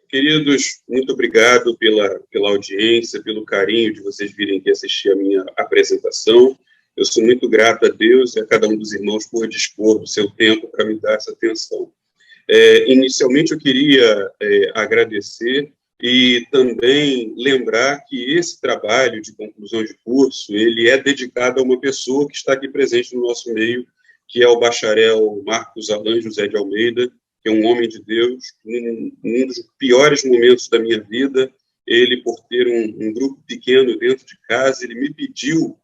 Queridos, muito obrigado pela audiência, pelo carinho de vocês virem aqui assistir a minha apresentação. Eu sou muito grato a Deus e a cada um dos irmãos por dispor do seu tempo para me dar essa atenção. Inicialmente, eu queria agradecer e também lembrar que esse trabalho de conclusão de curso, ele é dedicado a uma pessoa que está aqui presente no nosso meio, que é o bacharel Marcos Alan José de Almeida, que é um homem de Deus. Um dos piores momentos da minha vida, ele, por ter um grupo pequeno dentro de casa, ele me pediu,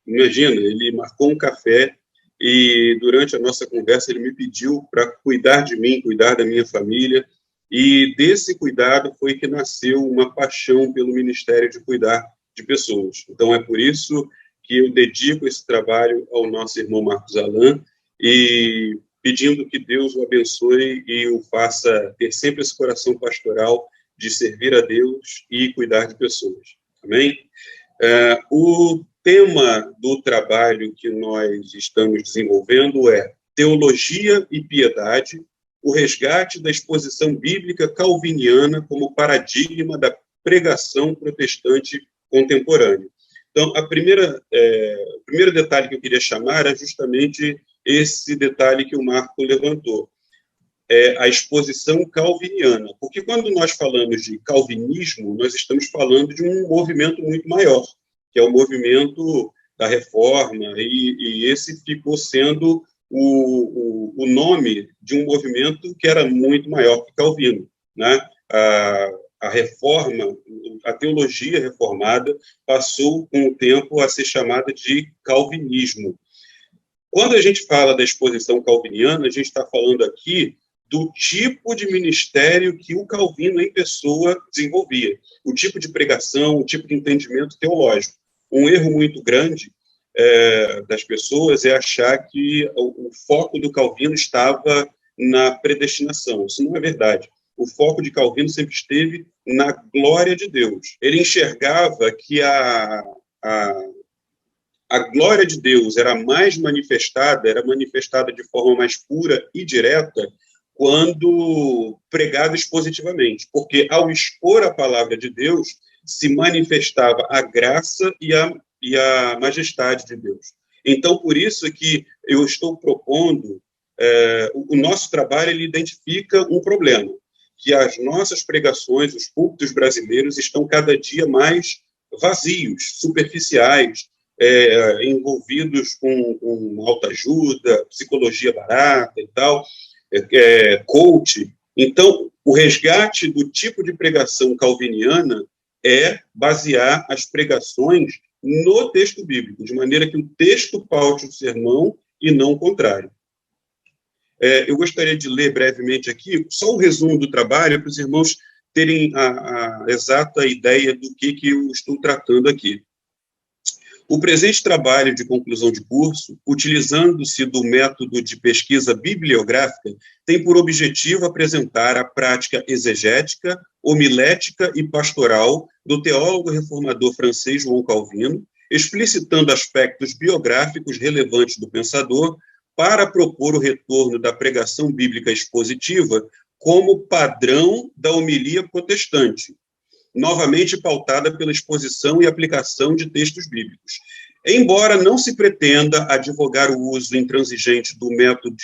imagina, ele marcou um café e, durante a nossa conversa, ele me pediu para cuidar de mim, cuidar da minha família, e desse cuidado foi que nasceu uma paixão pelo ministério de cuidar de pessoas. Então, é por isso que eu dedico esse trabalho ao nosso irmão Marcos Alan, e pedindo que Deus o abençoe e o faça ter sempre esse coração pastoral de servir a Deus e cuidar de pessoas. Amém? O tema do trabalho que nós estamos desenvolvendo é Teologia e Piedade, o resgate da exposição bíblica calviniana como paradigma da pregação protestante contemporânea. Então, o primeiro detalhe que eu queria chamar é justamente esse detalhe que o Marco levantou, a exposição calviniana. Porque quando nós falamos de calvinismo, nós estamos falando de um movimento muito maior, que é o movimento da Reforma, e esse ficou sendo o nome de um movimento que era muito maior que Calvino, né? A reforma, a teologia reformada passou com o tempo a ser chamada de calvinismo. Quando a gente fala da exposição calviniana, a gente está falando aqui do tipo de ministério que o Calvino em pessoa desenvolvia, o tipo de pregação, o tipo de entendimento teológico. Um erro muito grande das pessoas é achar que o foco do Calvino estava na predestinação. Isso não é verdade. O foco de Calvino sempre esteve na glória de Deus. Ele enxergava que a glória de Deus era manifestada de forma mais pura e direta quando pregada expositivamente, porque ao expor a palavra de Deus se manifestava a graça e a majestade de Deus. Então, por isso que eu estou propondo, o nosso trabalho, ele identifica um problema, que as nossas pregações, os púlpitos brasileiros estão cada dia mais vazios, superficiais, envolvidos com autoajuda, psicologia barata e tal, coach. Então, o resgate do tipo de pregação calviniana é basear as pregações no texto bíblico, de maneira que o texto paute o sermão e não o contrário. Eu gostaria de ler brevemente aqui só o resumo do trabalho para os irmãos terem a exata ideia do que eu estou tratando aqui. O presente trabalho de conclusão de curso, utilizando-se do método de pesquisa bibliográfica, tem por objetivo apresentar a prática exegética, homilética e pastoral do teólogo reformador francês João Calvino, explicitando aspectos biográficos relevantes do pensador, para propor o retorno da pregação bíblica expositiva como padrão da homilia protestante, novamente pautada pela exposição e aplicação de textos bíblicos. Embora não se pretenda advogar o uso intransigente do método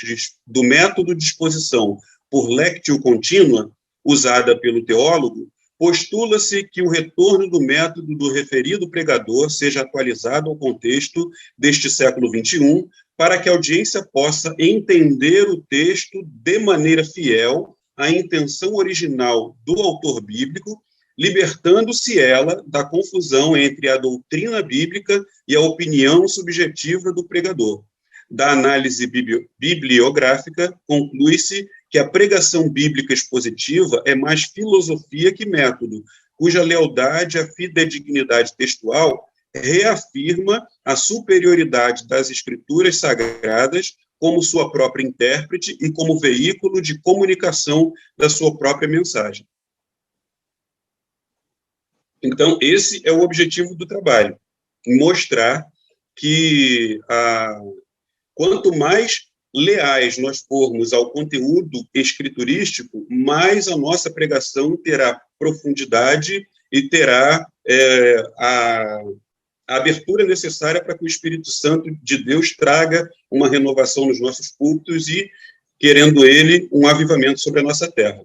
de exposição por lectio contínua, usada pelo teólogo, postula-se que o retorno do método do referido pregador seja atualizado ao contexto deste século XXI, para que a audiência possa entender o texto de maneira fiel à intenção original do autor bíblico, libertando-se ela da confusão entre a doutrina bíblica e a opinião subjetiva do pregador. Da análise bibliográfica, conclui-se que a pregação bíblica expositiva é mais filosofia que método, cuja lealdade à fidedignidade textual reafirma a superioridade das escrituras sagradas como sua própria intérprete e como veículo de comunicação da sua própria mensagem. Então, esse é o objetivo do trabalho, mostrar que quanto mais leais nós formos ao conteúdo escriturístico, mais a nossa pregação terá profundidade e terá a abertura necessária para que o Espírito Santo de Deus traga uma renovação nos nossos cultos e, querendo ele, um avivamento sobre a nossa terra.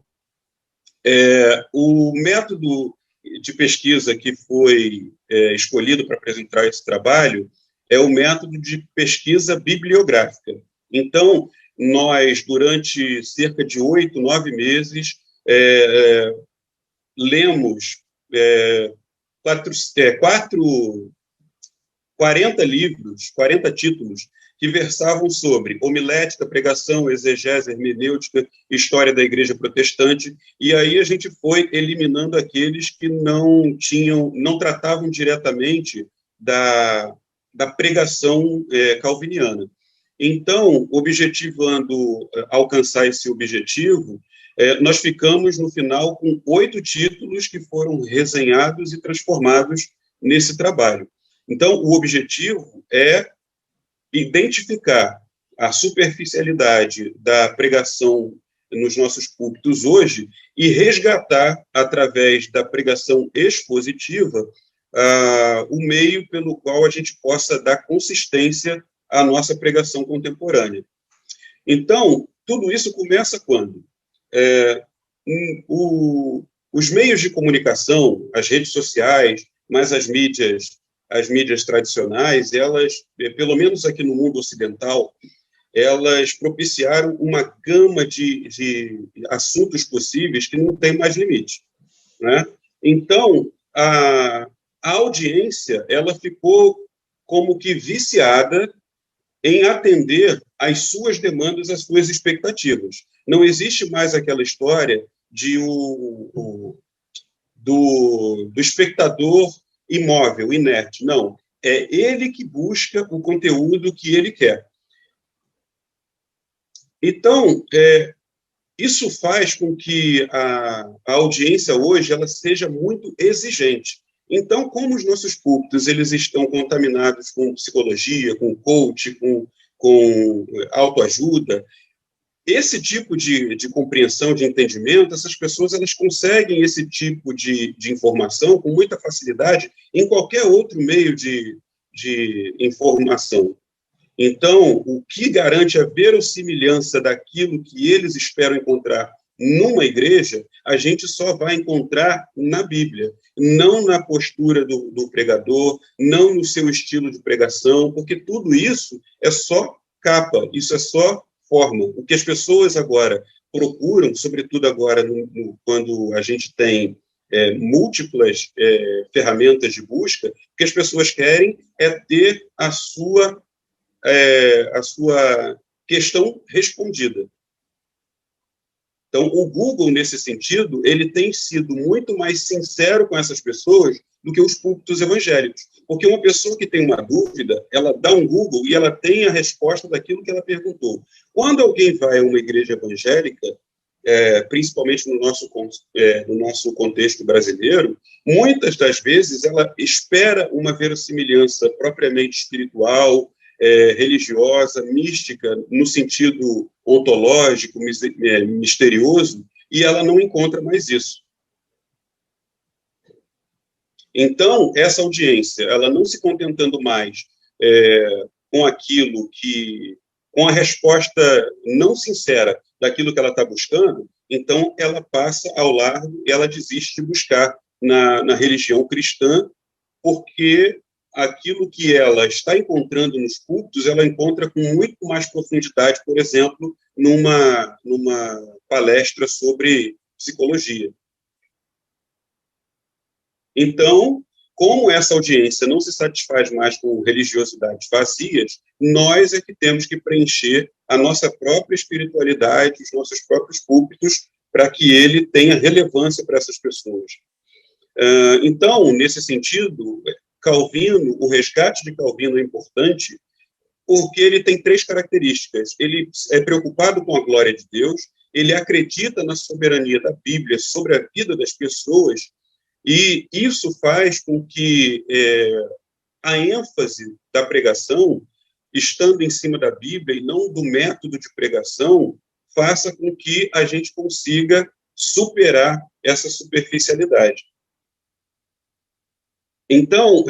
O método de pesquisa que foi escolhido para apresentar esse trabalho é o método de pesquisa bibliográfica. Então, nós, durante cerca de 8, 9 meses, lemos 40 livros, 40 títulos, que versavam sobre homilética, pregação, exegese, hermenêutica, história da igreja protestante, e aí a gente foi eliminando aqueles que não tratavam diretamente da pregação calviniana. Então, objetivando alcançar esse objetivo, nós ficamos, no final, com 8 títulos que foram resenhados e transformados nesse trabalho. Então, o objetivo é identificar a superficialidade da pregação nos nossos púlpitos hoje e resgatar, através da pregação expositiva, o meio pelo qual a gente possa dar consistência à nossa pregação contemporânea. Então, tudo isso começa quando? Os meios de comunicação, as redes sociais, mas as mídias tradicionais, elas, pelo menos aqui no mundo ocidental, elas propiciaram uma gama de assuntos possíveis que não tem mais limite, né? Então, a audiência, ela ficou como que viciada em atender às suas demandas, às suas expectativas. Não existe mais aquela história do espectador imóvel, inerte. Não. É ele que busca o conteúdo que ele quer. Então, isso faz com que a audiência hoje ela seja muito exigente. Então, como os nossos púlpitos eles estão contaminados com psicologia, com coach, com autoajuda, esse tipo de compreensão, de entendimento, essas pessoas elas conseguem esse tipo de informação com muita facilidade em qualquer outro meio de informação. Então, o que garante a verossimilhança daquilo que eles esperam encontrar numa igreja, a gente só vai encontrar na Bíblia, não na postura do pregador, não no seu estilo de pregação, porque tudo isso é só capa, isso é só forma. O que as pessoas agora procuram, sobretudo agora quando a gente tem múltiplas ferramentas de busca, o que as pessoas querem é ter a sua questão respondida. Então, o Google, nesse sentido, ele tem sido muito mais sincero com essas pessoas do que os púlpitos evangélicos. Porque uma pessoa que tem uma dúvida, ela dá um Google e ela tem a resposta daquilo que ela perguntou. Quando alguém vai a uma igreja evangélica, principalmente no nosso contexto brasileiro, muitas das vezes ela espera uma verossimilhança propriamente espiritual, religiosa, mística, no sentido ontológico, misterioso, e ela não encontra mais isso. Então, essa audiência, ela não se contentando mais com aquilo com a resposta não sincera daquilo que ela está buscando, então ela passa ao largo e ela desiste de buscar na religião cristã, porque aquilo que ela está encontrando nos cultos, ela encontra com muito mais profundidade, por exemplo, numa palestra sobre psicologia. Então, como essa audiência não se satisfaz mais com religiosidades vazias, nós é que temos que preencher a nossa própria espiritualidade, os nossos próprios púlpitos, para que ele tenha relevância para essas pessoas. Então, nesse sentido, Calvino, o resgate de Calvino é importante porque ele tem 3 características. Ele é preocupado com a glória de Deus, ele acredita na soberania da Bíblia sobre a vida das pessoas, e isso faz com que a ênfase da pregação estando em cima da Bíblia e não do método de pregação, faça com que a gente consiga superar essa superficialidade. Então,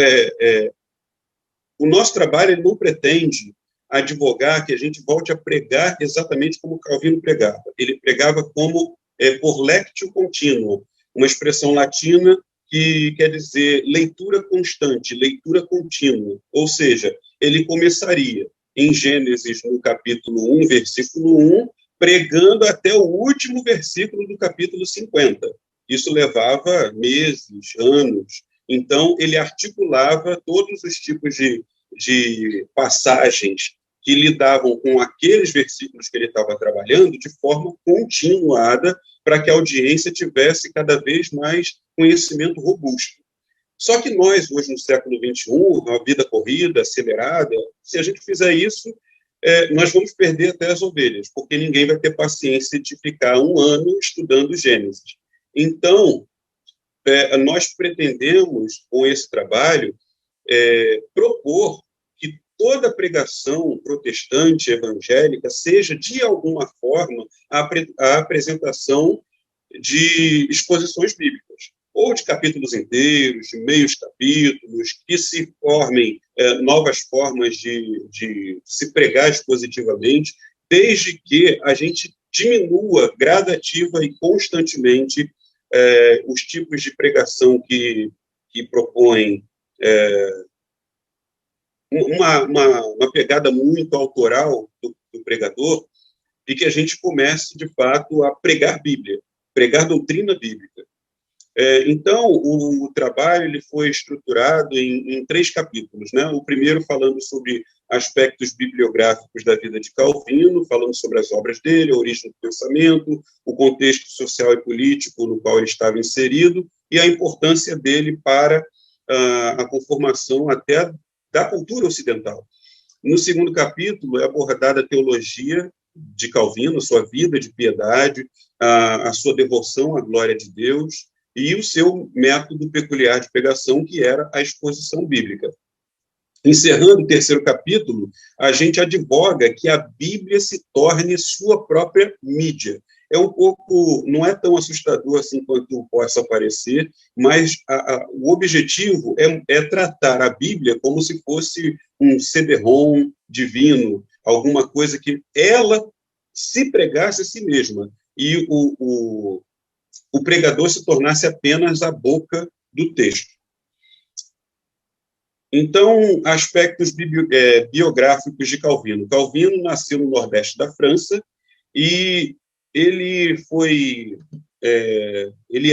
o nosso trabalho ele não pretende advogar que a gente volte a pregar exatamente como Calvino pregava. Ele pregava como por lectio continua, uma expressão latina que quer dizer leitura constante, leitura contínua. Ou seja, ele começaria em Gênesis, no capítulo 1, versículo 1, pregando até o último versículo do capítulo 50. Isso levava meses, anos. Então, ele articulava todos os tipos de passagens que lidavam com aqueles versículos que ele estava trabalhando de forma continuada, para que a audiência tivesse cada vez mais conhecimento robusto. Só que nós, hoje, no século XXI, uma vida corrida, acelerada, se a gente fizer isso, nós vamos perder até as ovelhas, porque ninguém vai ter paciência de ficar um ano estudando Gênesis. Então, nós pretendemos, com esse trabalho, propor que toda pregação protestante, evangélica, seja, de alguma forma, a apresentação de exposições bíblicas, ou de capítulos inteiros, de meios capítulos, que se formem novas formas de se pregar expositivamente, desde que a gente diminua gradativa e constantemente os tipos de pregação que propõem uma pegada muito autoral do pregador, e que a gente comece, de fato, a pregar Bíblia, pregar doutrina bíblica. Então, o trabalho ele foi estruturado em 3 capítulos, né? O primeiro falando sobre aspectos bibliográficos da vida de Calvino, falando sobre as obras dele, a origem do pensamento, o contexto social e político no qual ele estava inserido e a importância dele para a conformação até da cultura ocidental. No segundo capítulo é abordada a teologia de Calvino, sua vida de piedade, a sua devoção à glória de Deus e o seu método peculiar de pregação, que era a exposição bíblica. Encerrando o terceiro capítulo, a gente advoga que a Bíblia se torne sua própria mídia. Não é tão assustador assim quanto possa parecer, mas o objetivo é tratar a Bíblia como se fosse um CD-ROM divino, alguma coisa que ela se pregasse a si mesma, e o pregador se tornasse apenas a boca do texto. Então, aspectos biográficos de Calvino. Calvino nasceu no Nordeste da França e ele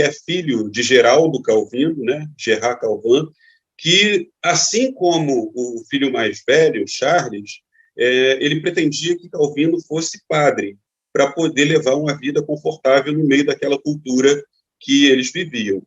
é filho de Geraldo Calvino, né, Gerard Calvin, que, assim como o filho mais velho, Charles, ele pretendia que Calvino fosse padre, para poder levar uma vida confortável no meio daquela cultura que eles viviam.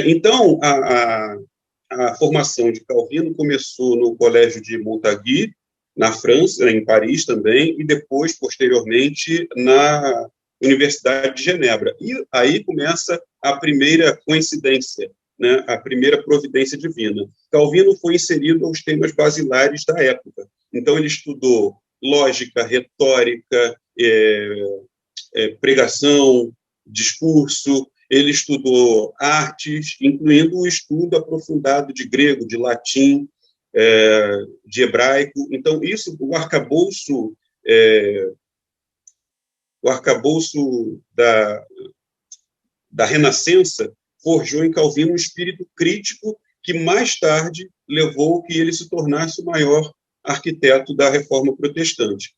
Então, a formação de Calvino começou no Colégio de Montaigu, na França, em Paris também, e depois, posteriormente, na Universidade de Genebra. E aí começa a primeira coincidência, né, a primeira providência divina. Calvino foi inserido aos temas basilares da época. Então, ele estudou lógica, retórica, pregação, discurso, ele estudou artes, incluindo o estudo aprofundado de grego, de latim, de hebraico. Então, isso, o arcabouço da Renascença forjou em Calvino um espírito crítico que mais tarde levou que ele se tornasse o maior arquiteto da Reforma Protestante.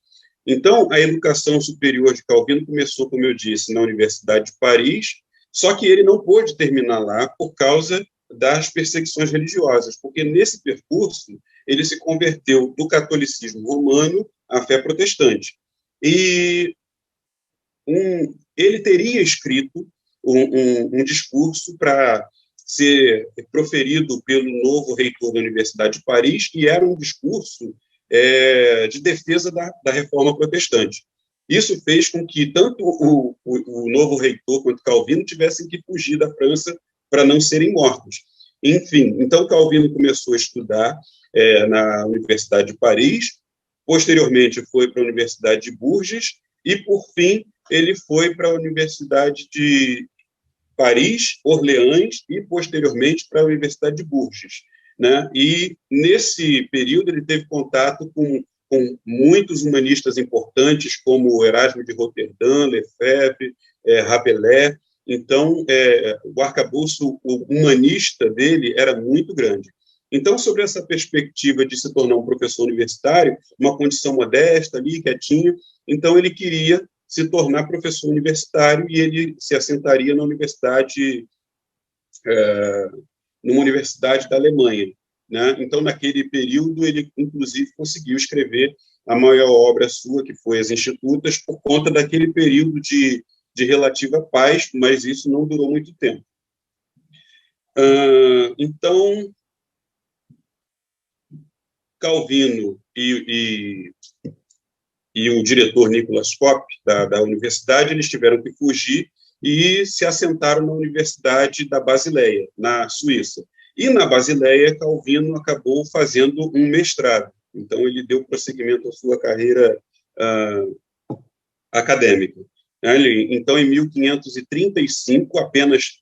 Então, a educação superior de Calvino começou, como eu disse, na Universidade de Paris, só que ele não pôde terminar lá por causa das perseguições religiosas, porque nesse percurso ele se converteu do catolicismo romano à fé protestante. E ele teria escrito um discurso para ser proferido pelo novo reitor da Universidade de Paris, e era um discurso de defesa da reforma protestante. Isso fez com que tanto o novo reitor quanto Calvino tivessem que fugir da França para não serem mortos. Enfim, então Calvino começou a estudar na Universidade de Paris, Posteriormente, foi para a Universidade de Bourges e, por fim, ele foi para a Universidade de Paris, Orleans e, posteriormente, para a Universidade de Bourges, né? E, nesse período, ele teve contato com muitos humanistas importantes, como Erasmo de Roterdã, Lefebvre, Rabelais. Então, o arcabouço humanista dele era muito grande. Então, sobre essa perspectiva de se tornar um professor universitário, uma condição modesta ali, quietinho, então ele queria se tornar professor universitário e ele se assentaria na universidade, numa universidade da Alemanha, né? Então, naquele período, ele, inclusive, conseguiu escrever a maior obra sua, que foi As Institutas, por conta daquele período de relativa paz, mas isso não durou muito tempo. Então, Calvino e o diretor Nicolas Kopp, da universidade, eles tiveram que fugir e se assentaram na Universidade da Basileia, na Suíça. E na Basileia, Calvino acabou fazendo um mestrado. Então, ele deu prosseguimento à sua carreira acadêmica. Então, em 1535, apenas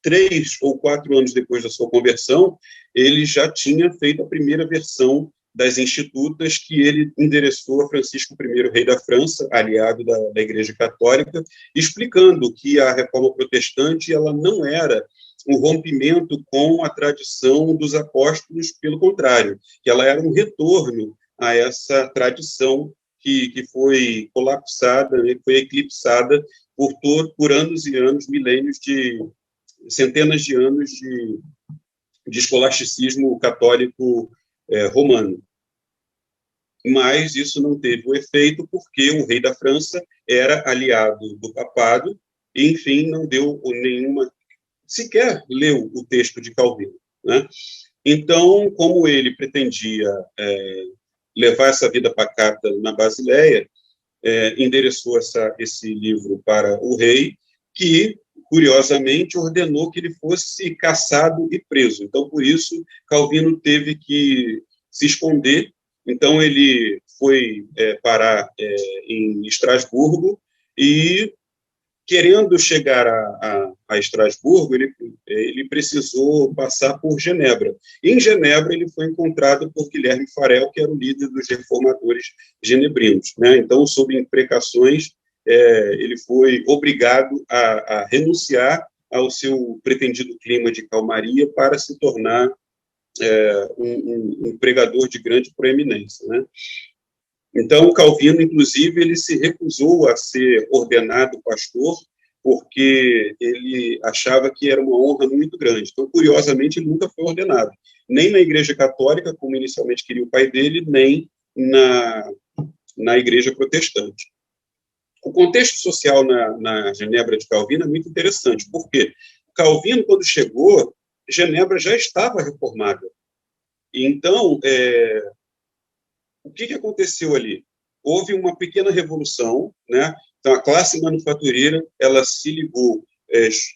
3 ou 4 anos depois da sua conversão, ele já tinha feito a primeira versão das Institutas, que ele endereçou a Francisco I, rei da França, aliado da Igreja Católica, explicando que a Reforma Protestante ela não era um rompimento com a tradição dos apóstolos, pelo contrário, que ela era um retorno a essa tradição que foi colapsada, né, foi eclipsada por anos e anos, milênios centenas de anos de escolasticismo católico romano. Mas isso não teve o efeito porque o rei da França era aliado do papado e, enfim, não deu nenhuma... sequer leu o texto de Calvino, né? Então, como ele pretendia levar essa vida pacata na Basileia, endereçou esse livro para o rei, que, curiosamente, ordenou que ele fosse caçado e preso. Então, por isso, Calvino teve que se esconder. Então, ele foi parar em Estrasburgo e, querendo chegar a Estrasburgo, ele precisou passar por Genebra. Em Genebra, ele foi encontrado por Guilherme Farel, que era o líder dos reformadores genebrinos, né? Então, sob imprecações, ele foi obrigado a renunciar ao seu pretendido clima de calmaria para se tornar um pregador de grande proeminência, né? Então, Calvino, inclusive, ele se recusou a ser ordenado pastor porque ele achava que era uma honra muito grande. Então, curiosamente, ele nunca foi ordenado, nem na Igreja Católica, como inicialmente queria o pai dele, nem na Igreja Protestante. O contexto social na Genebra de Calvino é muito interessante, porque Calvino, quando chegou, Genebra já estava reformada. Então, o que aconteceu ali? Houve uma pequena revolução, né? Então, a classe manufatureira ela se ligou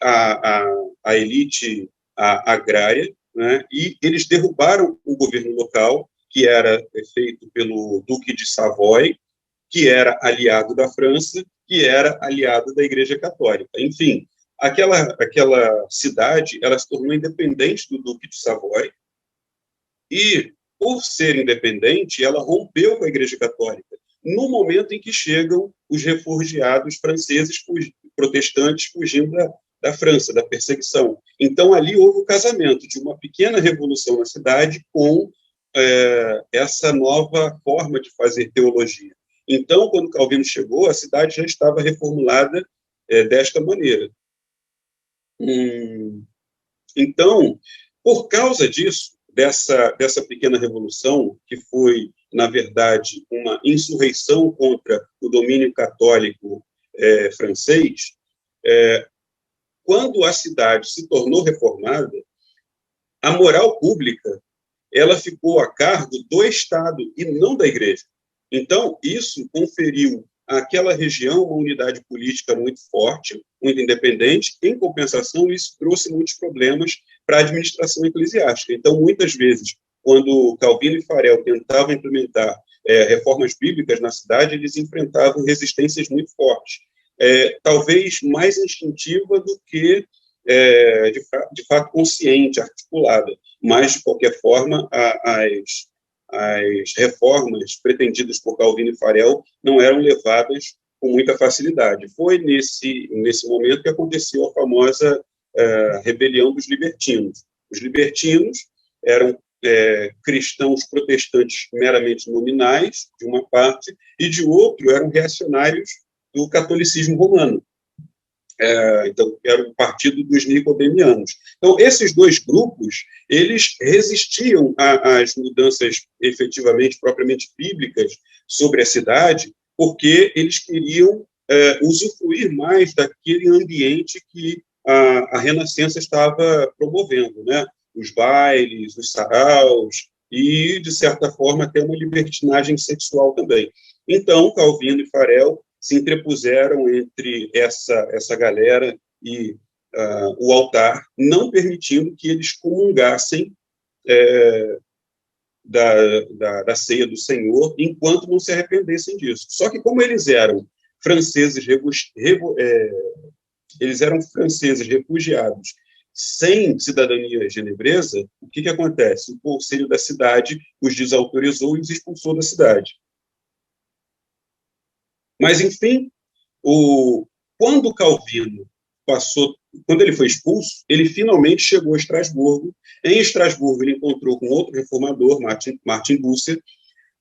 à elite agrária, né? E eles derrubaram o governo local, que era feito pelo Duque de Savoy, que era aliado da França, que era aliado da Igreja Católica. Enfim, aquela cidade ela se tornou independente do Duque de Savoy e, por ser independente, ela rompeu com a Igreja Católica no momento em que chegam os refugiados franceses, protestantes, fugindo da França, da perseguição. Então, ali houve o casamento de uma pequena revolução na cidade com essa nova forma de fazer teologia. Então, quando Calvino chegou, a cidade já estava reformulada desta maneira. Então, por causa disso, dessa pequena revolução, que foi, na verdade, uma insurreição contra o domínio católico francês, quando a cidade se tornou reformada, a moral pública ela ficou a cargo do Estado e não da Igreja. Então, isso conferiu àquela região uma unidade política muito forte, muito independente. Em compensação, isso trouxe muitos problemas para a administração eclesiástica. Então, muitas vezes, quando Calvino e Farel tentavam implementar reformas bíblicas na cidade, eles enfrentavam resistências muito fortes, talvez mais instintiva do que, de fato, consciente, articulada, mas, de qualquer forma, as reformas pretendidas por Calvino e Farel não eram levadas com muita facilidade. Foi nesse momento que aconteceu a famosa rebelião dos libertinos. Os libertinos eram cristãos protestantes meramente nominais, de uma parte, e de outro eram reacionários do catolicismo romano. Então, era o partido dos nicodemianos. Então, esses dois grupos, eles resistiam às mudanças efetivamente, propriamente bíblicas sobre a cidade, porque eles queriam usufruir mais daquele ambiente que a Renascença estava promovendo, né? Os bailes, os saraus, e, de certa forma, até uma libertinagem sexual também. Então, Calvino e Farel se interpuseram entre essa galera e o altar, não permitindo que eles comungassem da ceia do Senhor, enquanto não se arrependessem disso. Só que, como eles eram franceses refugiados sem cidadania genevresa, o que acontece? O conselho da cidade os desautorizou e os expulsou da cidade. Mas, enfim, quando Calvino quando ele foi expulso, ele finalmente chegou a Estrasburgo. Em Estrasburgo, ele encontrou com outro reformador, Martin Bucer,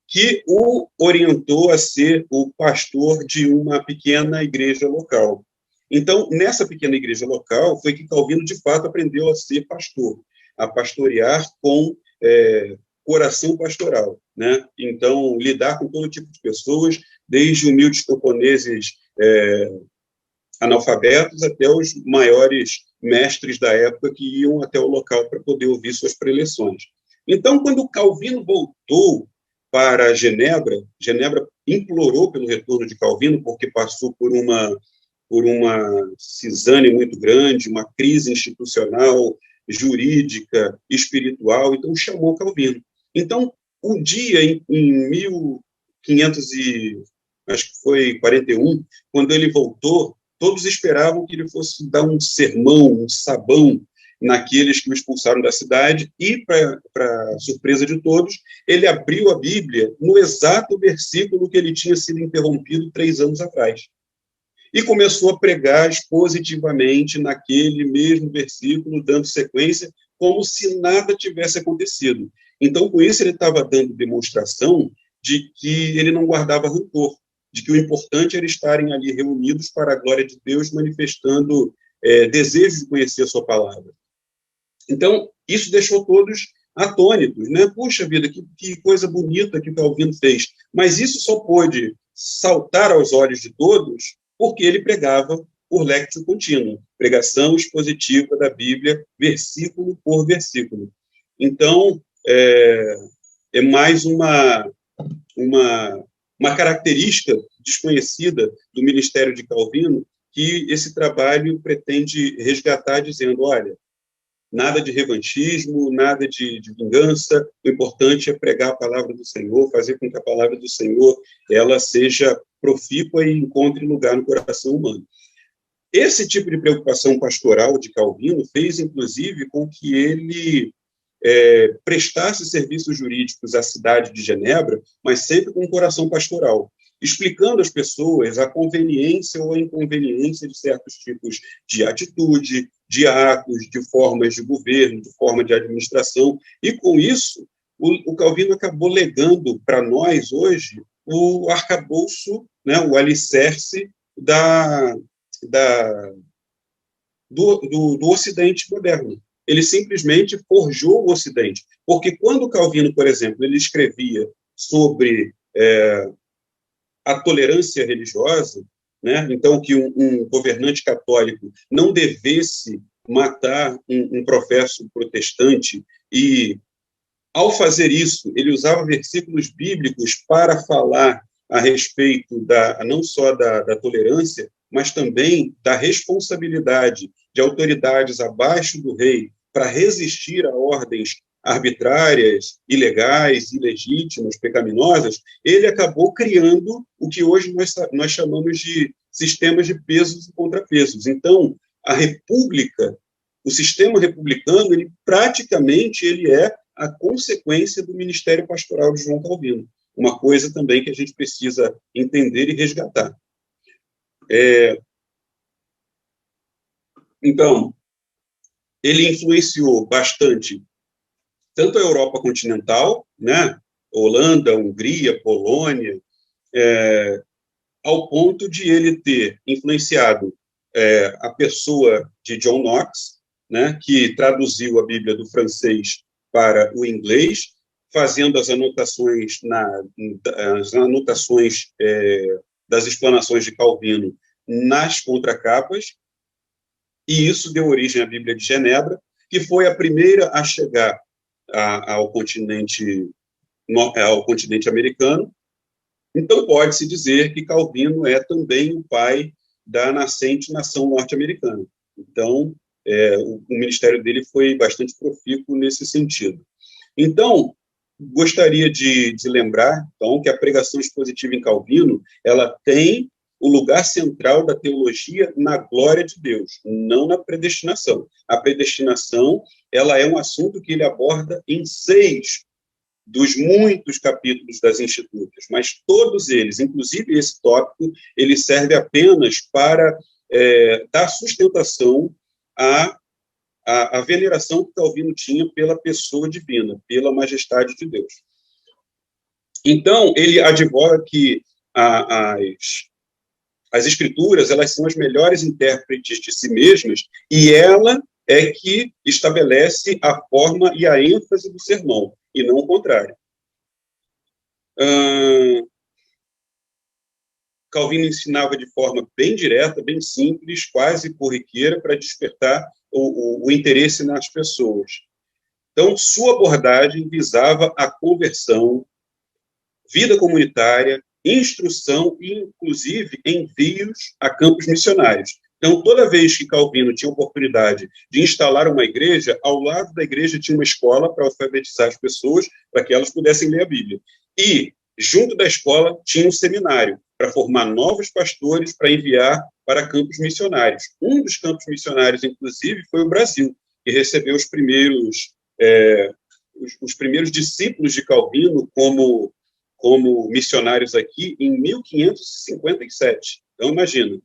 que o orientou a ser o pastor de uma pequena igreja local. Então, nessa pequena igreja local, foi que Calvino, de fato, aprendeu a ser pastor, a pastorear com coração pastoral, né? Então, lidar com todo tipo de pessoas, desde humildes camponeses analfabetos até os maiores mestres da época que iam até o local para poder ouvir suas preleções. Então, quando Calvino voltou para Genebra implorou pelo retorno de Calvino, porque passou por uma cisânia muito grande, uma crise institucional, jurídica, espiritual, então chamou Calvino. Então, um dia, em 1541, quando ele voltou, todos esperavam que ele fosse dar um sermão, um sabão naqueles que o expulsaram da cidade, e, para surpresa de todos, ele abriu a Bíblia no exato versículo que ele tinha sido interrompido 3 anos atrás. E começou a pregar expositivamente naquele mesmo versículo, dando sequência, como se nada tivesse acontecido. Então, com isso, ele estava dando demonstração de que ele não guardava rancor, de que o importante era estarem ali reunidos para a glória de Deus, manifestando desejo de conhecer a sua palavra. Então, isso deixou todos atônitos, né? Puxa vida, que coisa bonita que o Calvino fez. Mas isso só pôde saltar aos olhos de todos porque ele pregava por lectio continuo, pregação expositiva da Bíblia, versículo por versículo. Então, é mais uma característica desconhecida do ministério de Calvino, que esse trabalho pretende resgatar, dizendo, olha, nada de revanchismo, nada de vingança, o importante é pregar a palavra do Senhor, fazer com que a palavra do Senhor ela seja profícua e encontre lugar no coração humano. Esse tipo de preocupação pastoral de Calvino fez, inclusive, com que ele prestasse serviços jurídicos à cidade de Genebra, mas sempre com um coração pastoral, explicando às pessoas a conveniência ou a inconveniência de certos tipos de atitude, de atos, de formas de governo, de forma de administração, e com isso o Calvino acabou legando para nós hoje o arcabouço, né, o alicerce do Ocidente moderno. Ele simplesmente forjou o Ocidente, porque quando Calvino, por exemplo, ele escrevia sobre a tolerância religiosa, né? Então, que um governante católico não devesse matar um professo protestante, e, ao fazer isso, ele usava versículos bíblicos para falar a respeito não só da tolerância, mas também da responsabilidade de autoridades abaixo do rei para resistir a ordens arbitrárias, ilegais, ilegítimas, pecaminosas, ele acabou criando o que hoje nós chamamos de sistemas de pesos e contrapesos. Então, a república, o sistema republicano, ele praticamente ele é a consequência do ministério pastoral de João Calvino. Uma coisa também que a gente precisa entender e resgatar. Então, ele influenciou bastante tanto a Europa continental, né, Holanda, Hungria, Polônia, ao ponto de ele ter influenciado a pessoa de John Knox, né, que traduziu a Bíblia do francês para o inglês, fazendo as anotações das explanações de Calvino nas contracapas, e isso deu origem à Bíblia de Genebra, que foi a primeira a chegar ao continente americano. Então, pode-se dizer que Calvino é também o pai da nascente nação norte-americana. Então, o ministério dele foi bastante profícuo nesse sentido. Então, gostaria de lembrar, então, que a pregação expositiva em Calvino, ela tem o lugar central da teologia na glória de Deus, não na predestinação. A predestinação, ela é um assunto que ele aborda em 6 dos muitos capítulos das Institutas, mas todos eles, inclusive esse tópico, ele serve apenas para dar sustentação à veneração que Calvino tinha pela pessoa divina, pela majestade de Deus. Então, ele advoga que as escrituras, elas são as melhores intérpretes de si mesmas, e ela é que estabelece a forma e a ênfase do sermão, e não o contrário. Calvino ensinava de forma bem direta, bem simples, quase corriqueira, para despertar o interesse nas pessoas. Então, sua abordagem visava a conversão, vida comunitária, instrução e, inclusive, envios a campos missionários. Então, toda vez que Calvino tinha oportunidade de instalar uma igreja, ao lado da igreja tinha uma escola para alfabetizar as pessoas, para que elas pudessem ler a Bíblia. E, junto da escola, tinha um seminário para formar novos pastores para enviar para campos missionários. Um dos campos missionários, inclusive, foi o Brasil, que recebeu os primeiros discípulos de Calvino como missionários aqui em 1557. Então, imagina,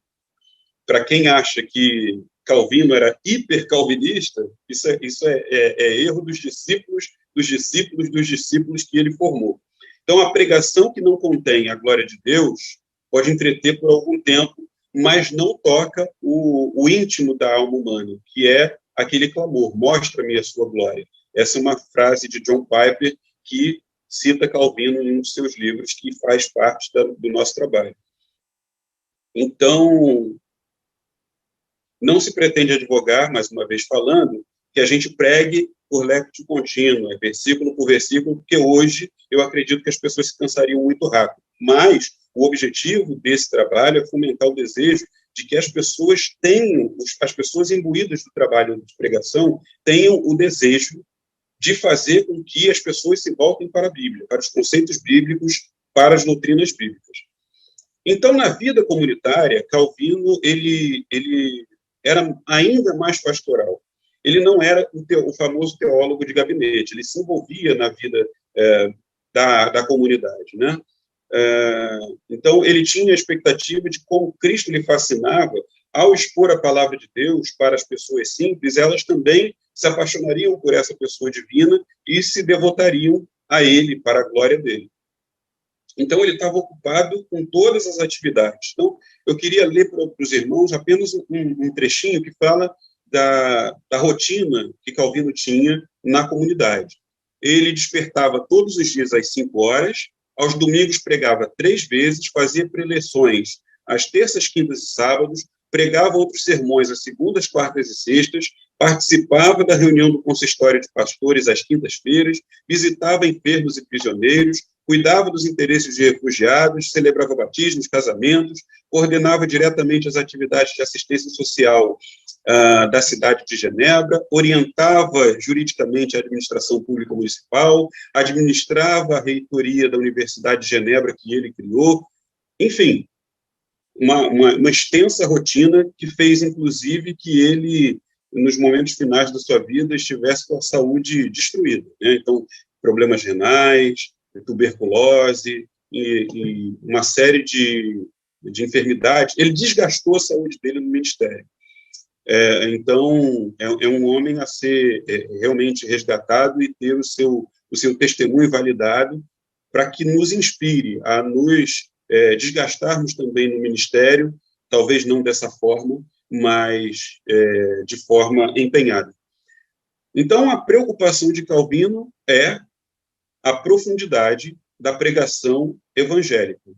para quem acha que Calvino era hipercalvinista, isso é erro dos discípulos que ele formou. Então, a pregação que não contém a glória de Deus pode entreter por algum tempo, mas não toca o íntimo da alma humana, que é aquele clamor, mostra-me a sua glória. Essa é uma frase de John Piper, que cita Calvino em um dos seus livros, que faz parte do nosso trabalho. Então, não se pretende advogar, mais uma vez falando, que a gente pregue por lectio contínuo, versículo por versículo, porque hoje eu acredito que as pessoas se cansariam muito rápido. Mas o objetivo desse trabalho é fomentar o desejo de que as pessoas imbuídas do trabalho de pregação, tenham o desejo de fazer com que as pessoas se voltem para a Bíblia, para os conceitos bíblicos, para as doutrinas bíblicas. Então, na vida comunitária, Calvino ele era ainda mais pastoral. Ele não era o famoso teólogo de gabinete, ele se envolvia na vida da comunidade, né? Então, ele tinha a expectativa de como Cristo lhe fascinava, ao expor a palavra de Deus para as pessoas simples, elas também se apaixonariam por essa pessoa divina e se devotariam a ele, para a glória dele. Então, ele estava ocupado com todas as atividades. Então, eu queria ler para os irmãos apenas um trechinho que fala da rotina que Calvino tinha na comunidade. Ele despertava todos os dias às 5 horas, aos domingos pregava 3 vezes, fazia preleções às terças, quintas e sábados, pregava outros sermões às segundas, quartas e sextas, participava da reunião do consistório de pastores às quintas-feiras, visitava enfermos e prisioneiros, cuidava dos interesses de refugiados, celebrava batismos, casamentos, coordenava diretamente as atividades de assistência social da cidade de Genebra, orientava juridicamente a administração pública municipal, administrava a reitoria da Universidade de Genebra que ele criou, enfim, uma extensa rotina que fez, inclusive, que ele, nos momentos finais da sua vida, estivesse com a saúde destruída, né? Então, problemas renais, tuberculose e uma série de enfermidades. Ele desgastou a saúde dele no ministério. Então, é um homem a ser realmente resgatado e ter o seu testemunho validado para que nos inspire a nos desgastarmos também no ministério, talvez não dessa forma, mas de forma empenhada. Então, a preocupação de Calvino é a profundidade da pregação evangélica.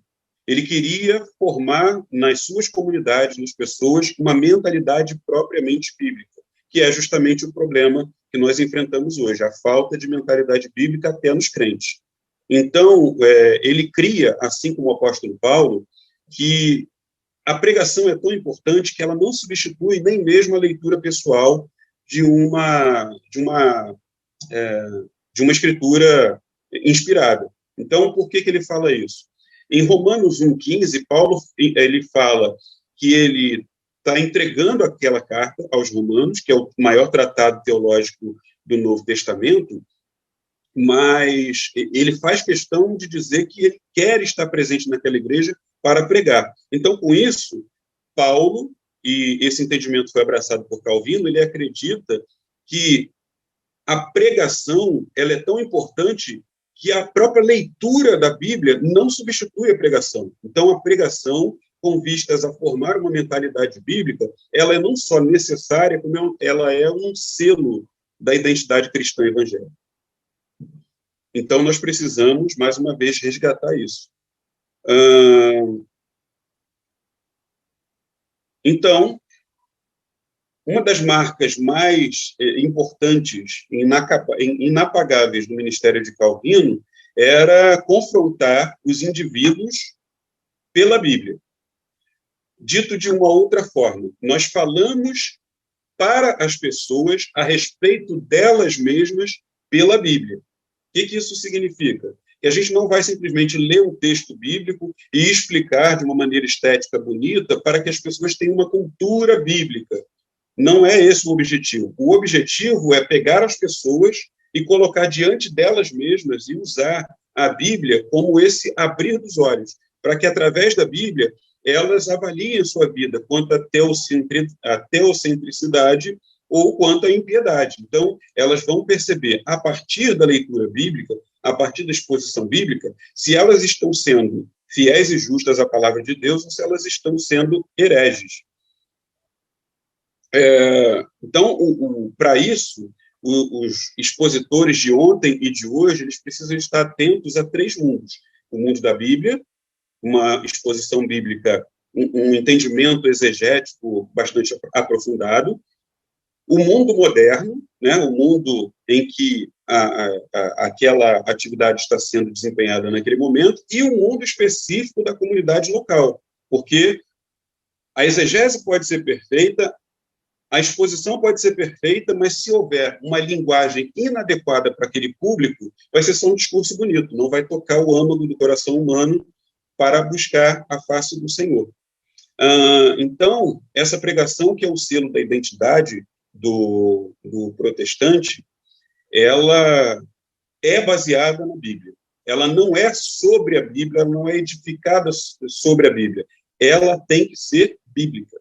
Ele queria formar nas suas comunidades, nas pessoas, uma mentalidade propriamente bíblica, que é justamente o problema que nós enfrentamos hoje, a falta de mentalidade bíblica até nos crentes. Então, ele cria, assim como o apóstolo Paulo, que a pregação é tão importante que ela não substitui nem mesmo a leitura pessoal de uma escritura inspirada. Então, por que ele fala isso? Em Romanos 1,15, Paulo ele fala que ele está entregando aquela carta aos romanos, que é o maior tratado teológico do Novo Testamento, mas ele faz questão de dizer que ele quer estar presente naquela igreja para pregar. Então, com isso, Paulo, e esse entendimento foi abraçado por Calvino, ele acredita que a pregação ela é tão importante que a própria leitura da Bíblia não substitui a pregação. Então, a pregação, com vistas a formar uma mentalidade bíblica, ela é não só necessária, como ela é um selo da identidade cristã evangélica. Então, nós precisamos, mais uma vez, resgatar isso. Então, uma das marcas mais importantes, inapagáveis do ministério de Calvino, era confrontar os indivíduos pela Bíblia. Dito de uma outra forma, nós falamos para as pessoas a respeito delas mesmas pela Bíblia. O que isso significa? Que a gente não vai simplesmente ler um texto bíblico e explicar de uma maneira estética bonita para que as pessoas tenham uma cultura bíblica. Não é esse o objetivo. O objetivo é pegar as pessoas e colocar diante delas mesmas e usar a Bíblia como esse abrir dos olhos, para que, através da Bíblia, elas avaliem a sua vida quanto à teocentricidade ou quanto à impiedade. Então, elas vão perceber, a partir da leitura bíblica, a partir da exposição bíblica, se elas estão sendo fiéis e justas à palavra de Deus ou se elas estão sendo hereges. Então, para isso, os expositores de ontem e de hoje, eles precisam estar atentos a 3 mundos. O mundo da Bíblia, uma exposição bíblica, um entendimento exegético bastante aprofundado, o mundo moderno, né, o mundo em que aquela atividade está sendo desempenhada naquele momento, e o mundo específico da comunidade local, porque a exegese pode ser perfeita, a exposição pode ser perfeita, mas se houver uma linguagem inadequada para aquele público, vai ser só um discurso bonito, não vai tocar o âmago do coração humano para buscar a face do Senhor. Então, essa pregação, que é o selo da identidade do protestante, ela é baseada na Bíblia. Ela não é sobre a Bíblia, ela não é edificada sobre a Bíblia. Ela tem que ser bíblica.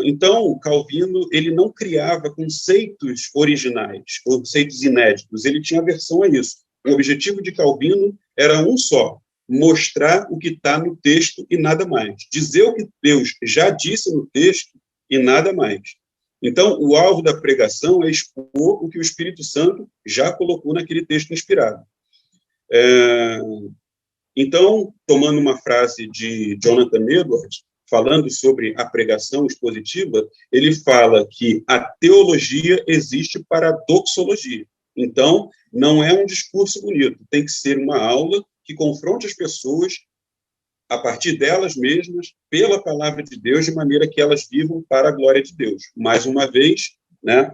Então, Calvino, ele não criava conceitos originais, conceitos inéditos, ele tinha aversão a isso. O objetivo de Calvino era um só: mostrar o que está no texto e nada mais. Dizer o que Deus já disse no texto e nada mais. Então, o alvo da pregação é expor o que o Espírito Santo já colocou naquele texto inspirado. Então, tomando uma frase de Jonathan Edwards, falando sobre a pregação expositiva, ele fala que a teologia existe para a doxologia. Então, não é um discurso bonito, tem que ser uma aula que confronte as pessoas a partir delas mesmas, pela palavra de Deus, de maneira que elas vivam para a glória de Deus. Mais uma vez, né,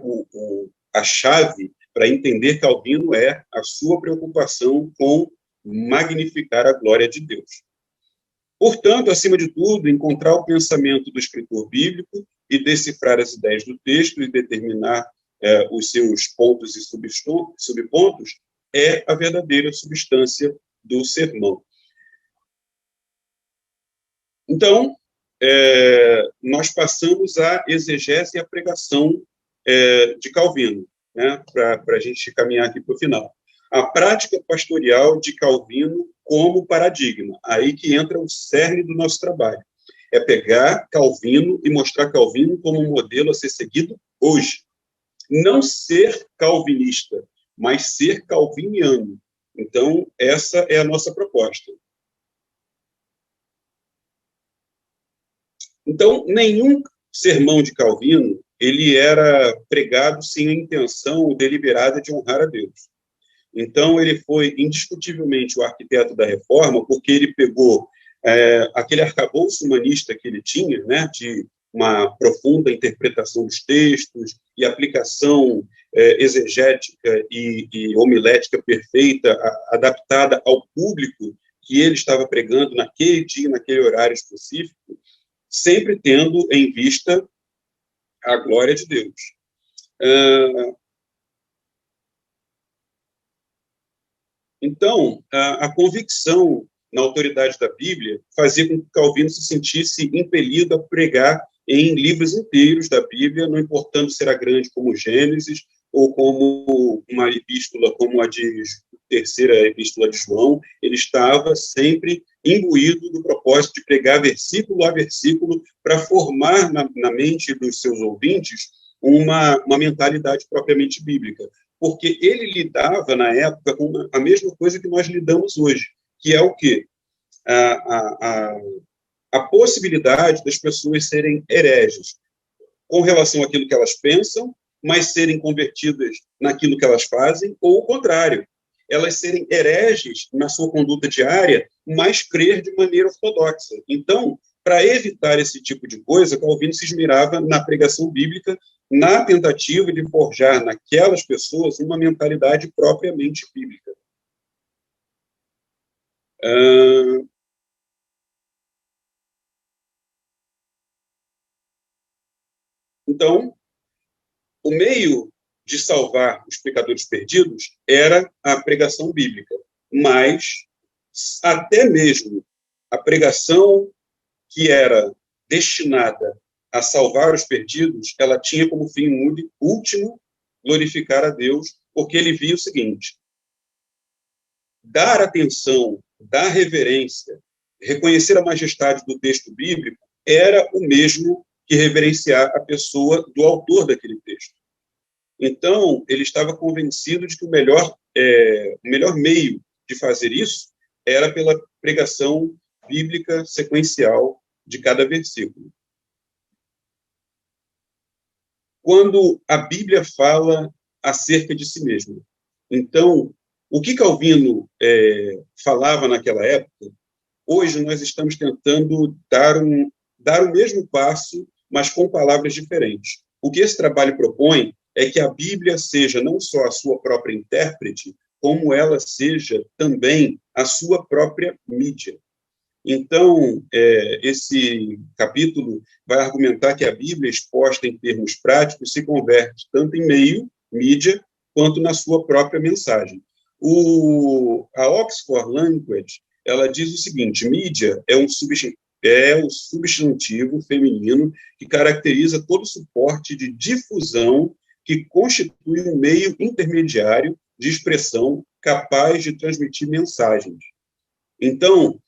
a chave para entender Calvino é a sua preocupação com magnificar a glória de Deus. Portanto, acima de tudo, encontrar o pensamento do escritor bíblico e decifrar as ideias do texto e determinar os seus pontos e subpontos é a verdadeira substância do sermão. Então, nós passamos à exegese e à pregação de Calvino, né, para a gente caminhar aqui para o final. A prática pastoral de Calvino como paradigma. Aí que entra o cerne do nosso trabalho. É pegar Calvino e mostrar Calvino como um modelo a ser seguido hoje. Não ser calvinista, mas ser calviniano. Então, essa é a nossa proposta. Então, nenhum sermão de Calvino ele era pregado sem a intenção deliberada de honrar a Deus. Então, ele foi indiscutivelmente o arquiteto da reforma, porque ele pegou aquele arcabouço humanista que ele tinha, né, de uma profunda interpretação dos textos e aplicação exegética e homilética perfeita, adaptada ao público que ele estava pregando naquele dia, naquele horário específico, sempre tendo em vista a glória de Deus. Então, a convicção na autoridade da Bíblia fazia com que Calvino se sentisse impelido a pregar em livros inteiros da Bíblia, não importando se era grande como Gênesis ou como uma epístola como a de terceira epístola de João. Ele estava sempre imbuído do propósito de pregar versículo a versículo para formar na mente dos seus ouvintes uma mentalidade propriamente bíblica, porque ele lidava, na época, com a mesma coisa que nós lidamos hoje, que é o quê? A possibilidade das pessoas serem hereges com relação àquilo que elas pensam, mas serem convertidas naquilo que elas fazem, ou o contrário, elas serem hereges na sua conduta diária, mas crer de maneira ortodoxa. Então, para evitar esse tipo de coisa, Calvino se esmerava na pregação bíblica, na tentativa de forjar naquelas pessoas uma mentalidade propriamente bíblica. Então, o meio de salvar os pecadores perdidos era a pregação bíblica, mas até mesmo a pregação que era destinada a salvar os perdidos, ela tinha como fim último glorificar a Deus, porque ele via o seguinte: dar atenção, dar reverência, reconhecer a majestade do texto bíblico era o mesmo que reverenciar a pessoa do autor daquele texto. Então, ele estava convencido de que o melhor meio de fazer isso era pela pregação bíblica sequencial de cada versículo. Quando a Bíblia fala acerca de si mesma. Então, o que Calvino falava naquela época, hoje nós estamos tentando dar o mesmo passo, mas com palavras diferentes. O que esse trabalho propõe é que a Bíblia seja não só a sua própria intérprete, como ela seja também a sua própria mídia. Então, esse capítulo vai argumentar que a Bíblia, exposta em termos práticos, se converte tanto em meio, mídia, quanto na sua própria mensagem. A Oxford Language, ela diz o seguinte: mídia é o substantivo feminino que caracteriza todo suporte de difusão que constitui um meio intermediário de expressão capaz de transmitir mensagens. Então,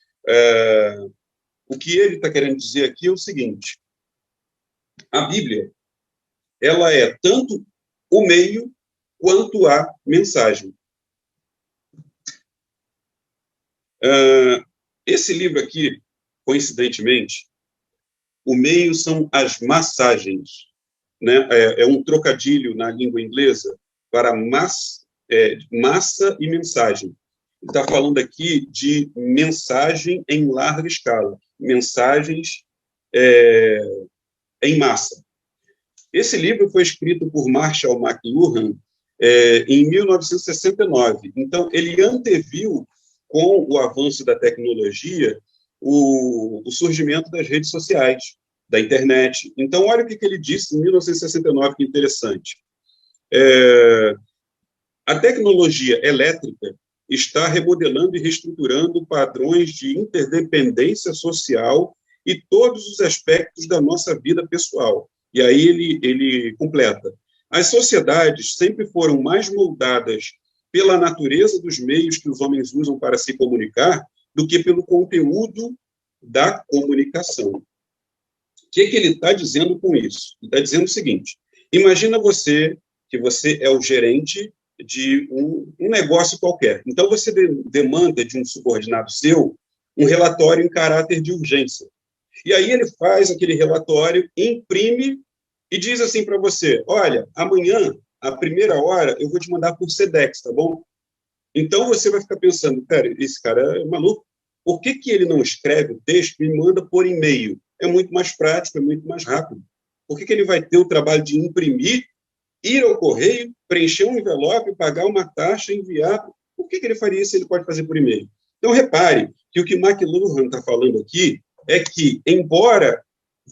o que ele está querendo dizer aqui é o seguinte: a Bíblia, ela é tanto o meio quanto a mensagem. Esse livro aqui, coincidentemente, o meio são as massagens, né? É um trocadilho na língua inglesa para massa e mensagem. Ele está falando aqui de mensagem em larga escala, mensagens em massa. Esse livro foi escrito por Marshall McLuhan em 1969. Então, ele anteviu, com o avanço da tecnologia, o surgimento das redes sociais, da internet. Então, olha o que ele disse em 1969, que interessante. A tecnologia elétrica está remodelando e reestruturando padrões de interdependência social e todos os aspectos da nossa vida pessoal. E aí ele completa. As sociedades sempre foram mais moldadas pela natureza dos meios que os homens usam para se comunicar do que pelo conteúdo da comunicação. O que ele está dizendo com isso? Ele está dizendo o seguinte: imagina que você é o gerente de um negócio qualquer. Então, você demanda de um subordinado seu um relatório em caráter de urgência. E aí ele faz aquele relatório, imprime e diz assim para você: olha, amanhã, à primeira hora, eu vou te mandar por Sedex, tá bom? Então você vai ficar pensando: cara, esse cara é maluco. Por que ele não escreve o texto e manda por e-mail? É muito mais prático, é muito mais rápido. Por que ele vai ter o trabalho de imprimir, ir ao correio, preencher um envelope, pagar uma taxa, enviar? Por que ele faria isso se ele pode fazer por e-mail? Então, repare que o que McLuhan está falando aqui é que, embora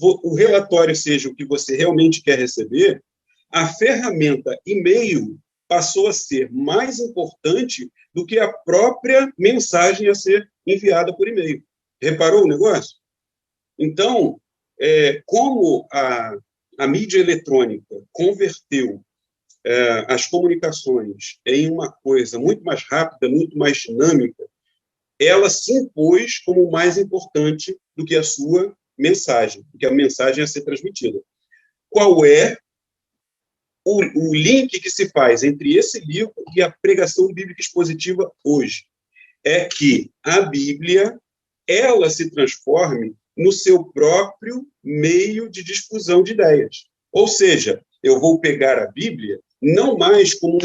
o relatório seja o que você realmente quer receber, a ferramenta e-mail passou a ser mais importante do que a própria mensagem a ser enviada por e-mail. Reparou o negócio? Então, como a mídia eletrônica converteu as comunicações em uma coisa muito mais rápida, muito mais dinâmica, ela se impôs como mais importante do que a sua mensagem, do que a mensagem a ser transmitida. Qual é o link que se faz entre esse livro e a pregação bíblica expositiva hoje? É que a Bíblia, ela se transforme no seu próprio meio de difusão de ideias. Ou seja, eu vou pegar a Bíblia não mais como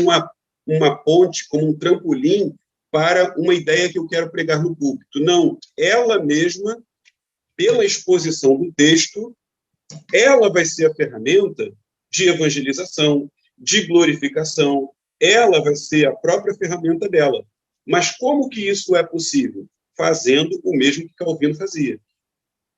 uma ponte, como um trampolim para uma ideia que eu quero pregar no púlpito. Não, ela mesma, pela exposição do texto, ela vai ser a ferramenta de evangelização, de glorificação, ela vai ser a própria ferramenta dela. Mas como que isso é possível? Fazendo o mesmo que Calvino fazia.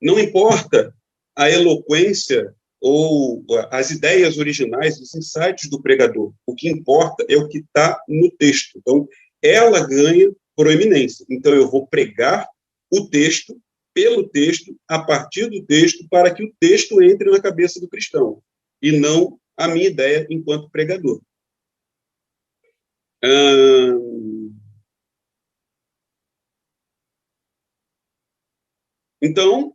Não importa a eloquência ou as ideias originais, os insights do pregador. O que importa é o que está no texto. Então, ela ganha proeminência. Então, eu vou pregar o texto, pelo texto, a partir do texto, para que o texto entre na cabeça do cristão, e não a minha ideia enquanto pregador. Então,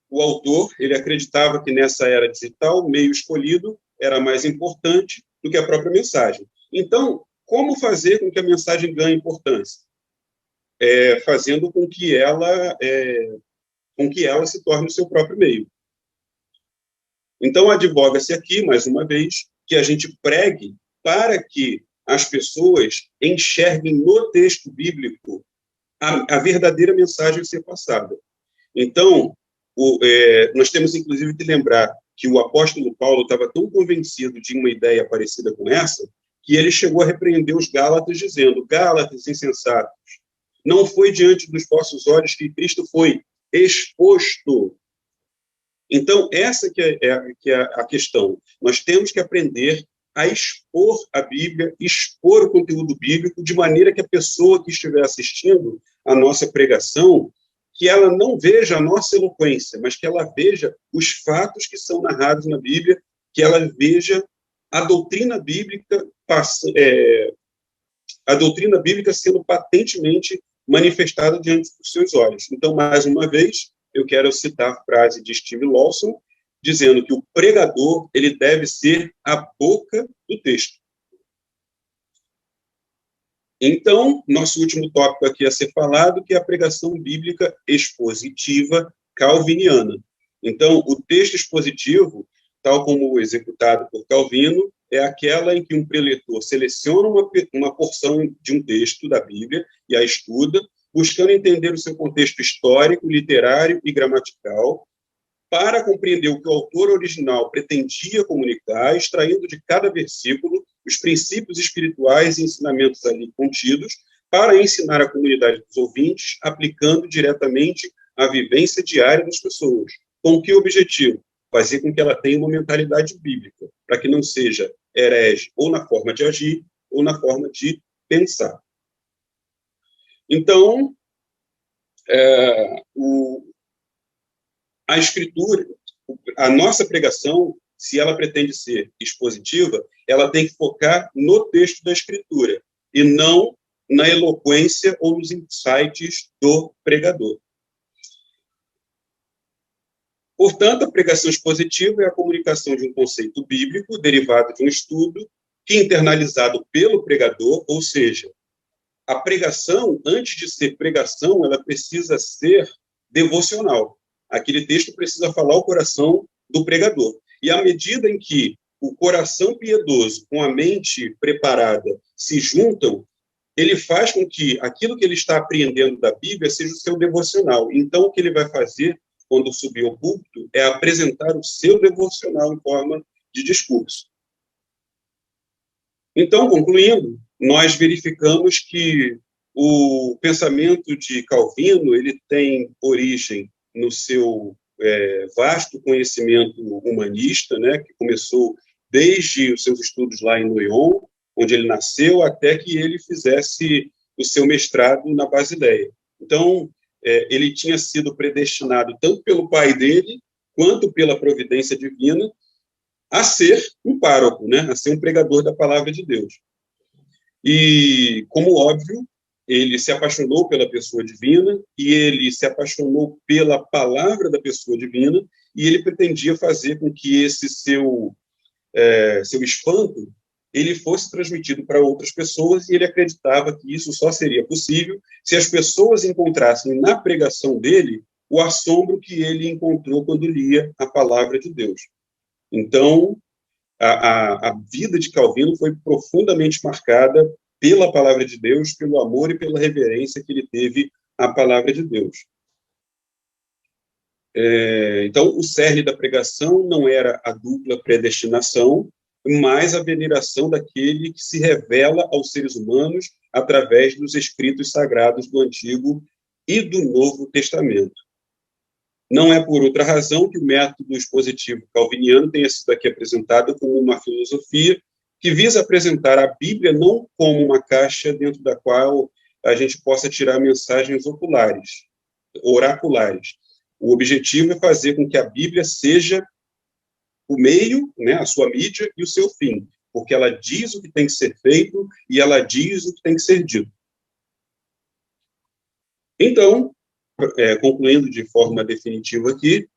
o autor, ele acreditava que nessa era digital, o meio escolhido era mais importante do que a própria mensagem. Então, como fazer com que a mensagem ganhe importância? Fazendo com que ela se torne o seu próprio meio. Então, advoga-se aqui, mais uma vez, que a gente pregue para que as pessoas enxerguem no texto bíblico a verdadeira mensagem a ser passada. Então, nós temos, inclusive, que lembrar que o apóstolo Paulo estava tão convencido de uma ideia parecida com essa, que ele chegou a repreender os Gálatas, dizendo: Gálatas insensatos, não foi diante dos vossos olhos que Cristo foi exposto. Então, essa que é a questão. Nós temos que aprender a expor a Bíblia, expor o conteúdo bíblico, de maneira que a pessoa que estiver assistindo a nossa pregação, que ela não veja a nossa eloquência, mas que ela veja os fatos que são narrados na Bíblia, que ela veja a doutrina bíblica sendo patentemente manifestada diante dos seus olhos. Então, mais uma vez, eu quero citar a frase de Steve Lawson, dizendo que o pregador, ele deve ser a boca do texto. Então, nosso último tópico aqui a ser falado, que é a pregação bíblica expositiva calviniana. Então, o texto expositivo, tal como executado por Calvino, é aquela em que um preletor seleciona uma porção de um texto da Bíblia e a estuda, buscando entender o seu contexto histórico, literário e gramatical, para compreender o que o autor original pretendia comunicar, extraindo de cada versículo os princípios espirituais e ensinamentos ali contidos, para ensinar a comunidade dos ouvintes, aplicando diretamente a vivência diária das pessoas. Com que objetivo? Fazer com que ela tenha uma mentalidade bíblica, para que não seja herege ou na forma de agir, ou na forma de pensar. Então, a escritura, a nossa pregação, se ela pretende ser expositiva, ela tem que focar no texto da escritura, e não na eloquência ou nos insights do pregador. Portanto, a pregação expositiva é a comunicação de um conceito bíblico derivado de um estudo que, internalizado pelo pregador, ou seja, a pregação, antes de ser pregação, ela precisa ser devocional. Aquele texto precisa falar ao coração do pregador. E à medida em que o coração piedoso com a mente preparada se juntam, ele faz com que aquilo que ele está apreendendo da Bíblia seja o seu devocional. Então, o que ele vai fazer quando subir ao púlpito é apresentar o seu devocional em forma de discurso. Então, concluindo, nós verificamos que o pensamento de Calvino ele tem origem no seu vasto conhecimento humanista, né, que começou desde os seus estudos lá em Lyon, onde ele nasceu, até que ele fizesse o seu mestrado na Basileia. Então, ele tinha sido predestinado tanto pelo pai dele, quanto pela providência divina, a ser um pároco, né, a ser um pregador da palavra de Deus. E, como óbvio, ele se apaixonou pela pessoa divina, e ele se apaixonou pela palavra da pessoa divina, e ele pretendia fazer com que esse seu espanto ele fosse transmitido para outras pessoas, e ele acreditava que isso só seria possível se as pessoas encontrassem na pregação dele o assombro que ele encontrou quando lia a palavra de Deus. Então, a vida de Calvino foi profundamente marcada pela palavra de Deus, pelo amor e pela reverência que ele teve à palavra de Deus. Então, o cerne da pregação não era a dupla predestinação, mas a veneração daquele que se revela aos seres humanos através dos escritos sagrados do Antigo e do Novo Testamento. Não é por outra razão que o método expositivo calviniano tenha sido aqui apresentado como uma filosofia que visa apresentar a Bíblia não como uma caixa dentro da qual a gente possa tirar mensagens oraculares. O objetivo é fazer com que a Bíblia seja o meio, né, a sua mídia e o seu fim, porque ela diz o que tem que ser feito e ela diz o que tem que ser dito. Então, concluindo de forma definitiva aqui,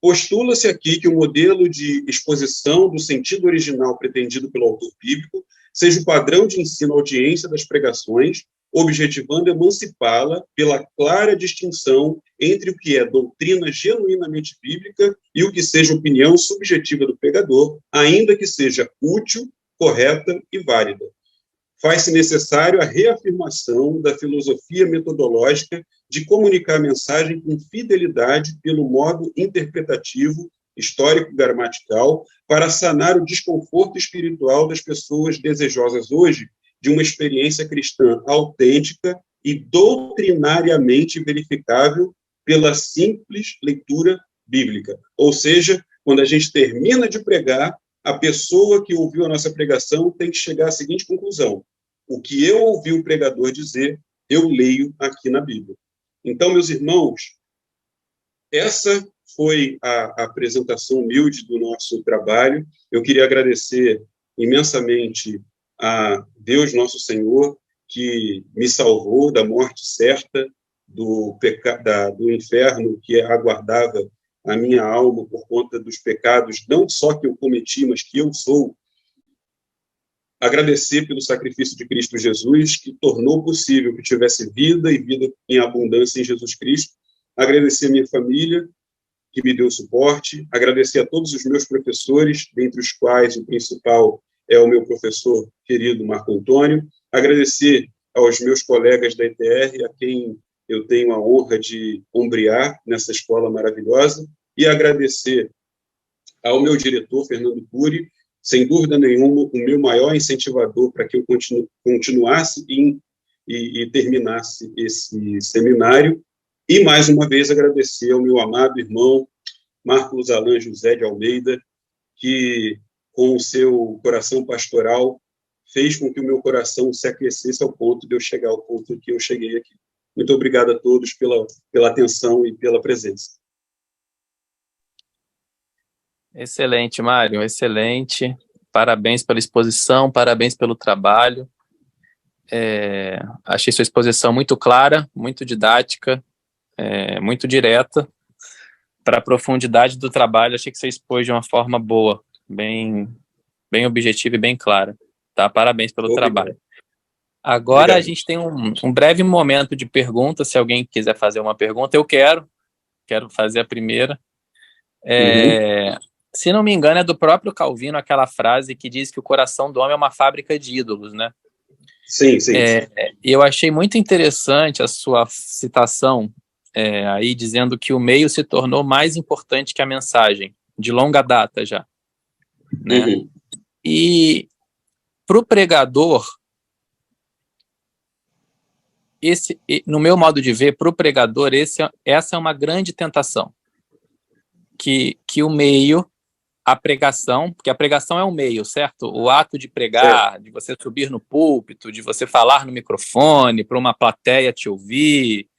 postula-se aqui que o modelo de exposição do sentido original pretendido pelo autor bíblico seja o padrão de ensino à audiência das pregações, objetivando emancipá-la pela clara distinção entre o que é doutrina genuinamente bíblica e o que seja opinião subjetiva do pregador, ainda que seja útil, correta e válida. Faz-se necessário a reafirmação da filosofia metodológica de comunicar a mensagem com fidelidade pelo modo interpretativo, histórico-gramatical, para sanar o desconforto espiritual das pessoas desejosas hoje de uma experiência cristã autêntica e doutrinariamente verificável pela simples leitura bíblica. Ou seja, quando a gente termina de pregar, a pessoa que ouviu a nossa pregação tem que chegar à seguinte conclusão: o que eu ouvi o pregador dizer, eu leio aqui na Bíblia. Então, meus irmãos, essa foi a apresentação humilde do nosso trabalho. Eu queria agradecer imensamente a Deus nosso Senhor, que me salvou da morte certa, do inferno que aguardava a minha alma por conta dos pecados, não só que eu cometi, mas que eu sou. Agradecer pelo sacrifício de Cristo Jesus, que tornou possível que tivesse vida e vida em abundância em Jesus Cristo. Agradecer a minha família, que me deu suporte. Agradecer a todos os meus professores, dentre os quais o principal é o meu professor querido Marco Antônio, agradecer aos meus colegas da ETR, a quem eu tenho a honra de ombrear nessa escola maravilhosa, e agradecer ao meu diretor, Fernando Cury, sem dúvida nenhuma, o meu maior incentivador para que eu continuasse e terminasse esse seminário, e, mais uma vez, agradecer ao meu amado irmão, Marcos Alan José de Almeida, que, com o seu coração pastoral, fez com que o meu coração se aquecesse ao ponto de eu chegar ao ponto que eu cheguei aqui. Muito obrigado a todos pela atenção e pela presença. Excelente, Mário, excelente. Parabéns pela exposição, parabéns pelo trabalho. Achei sua exposição muito clara, muito didática, muito direta. Para a profundidade do trabalho, achei que você expôs de uma forma boa, bem objetiva e bem clara. Tá? Parabéns pelo trabalho. Agora a gente tem um breve momento de pergunta. Se alguém quiser fazer uma pergunta, eu quero fazer a primeira. Se não me engano, é do próprio Calvino aquela frase que diz que o coração do homem é uma fábrica de ídolos, né? Sim. Eu achei muito interessante a sua citação aí dizendo que o meio se tornou mais importante que a mensagem, de longa data já, né? E para o pregador, no meu modo de ver, para o pregador, essa é uma grande tentação, que o meio, a pregação, porque a pregação é um meio, certo? O ato de pregar, certo, de você subir no púlpito, de você falar no microfone, para uma plateia te ouvir,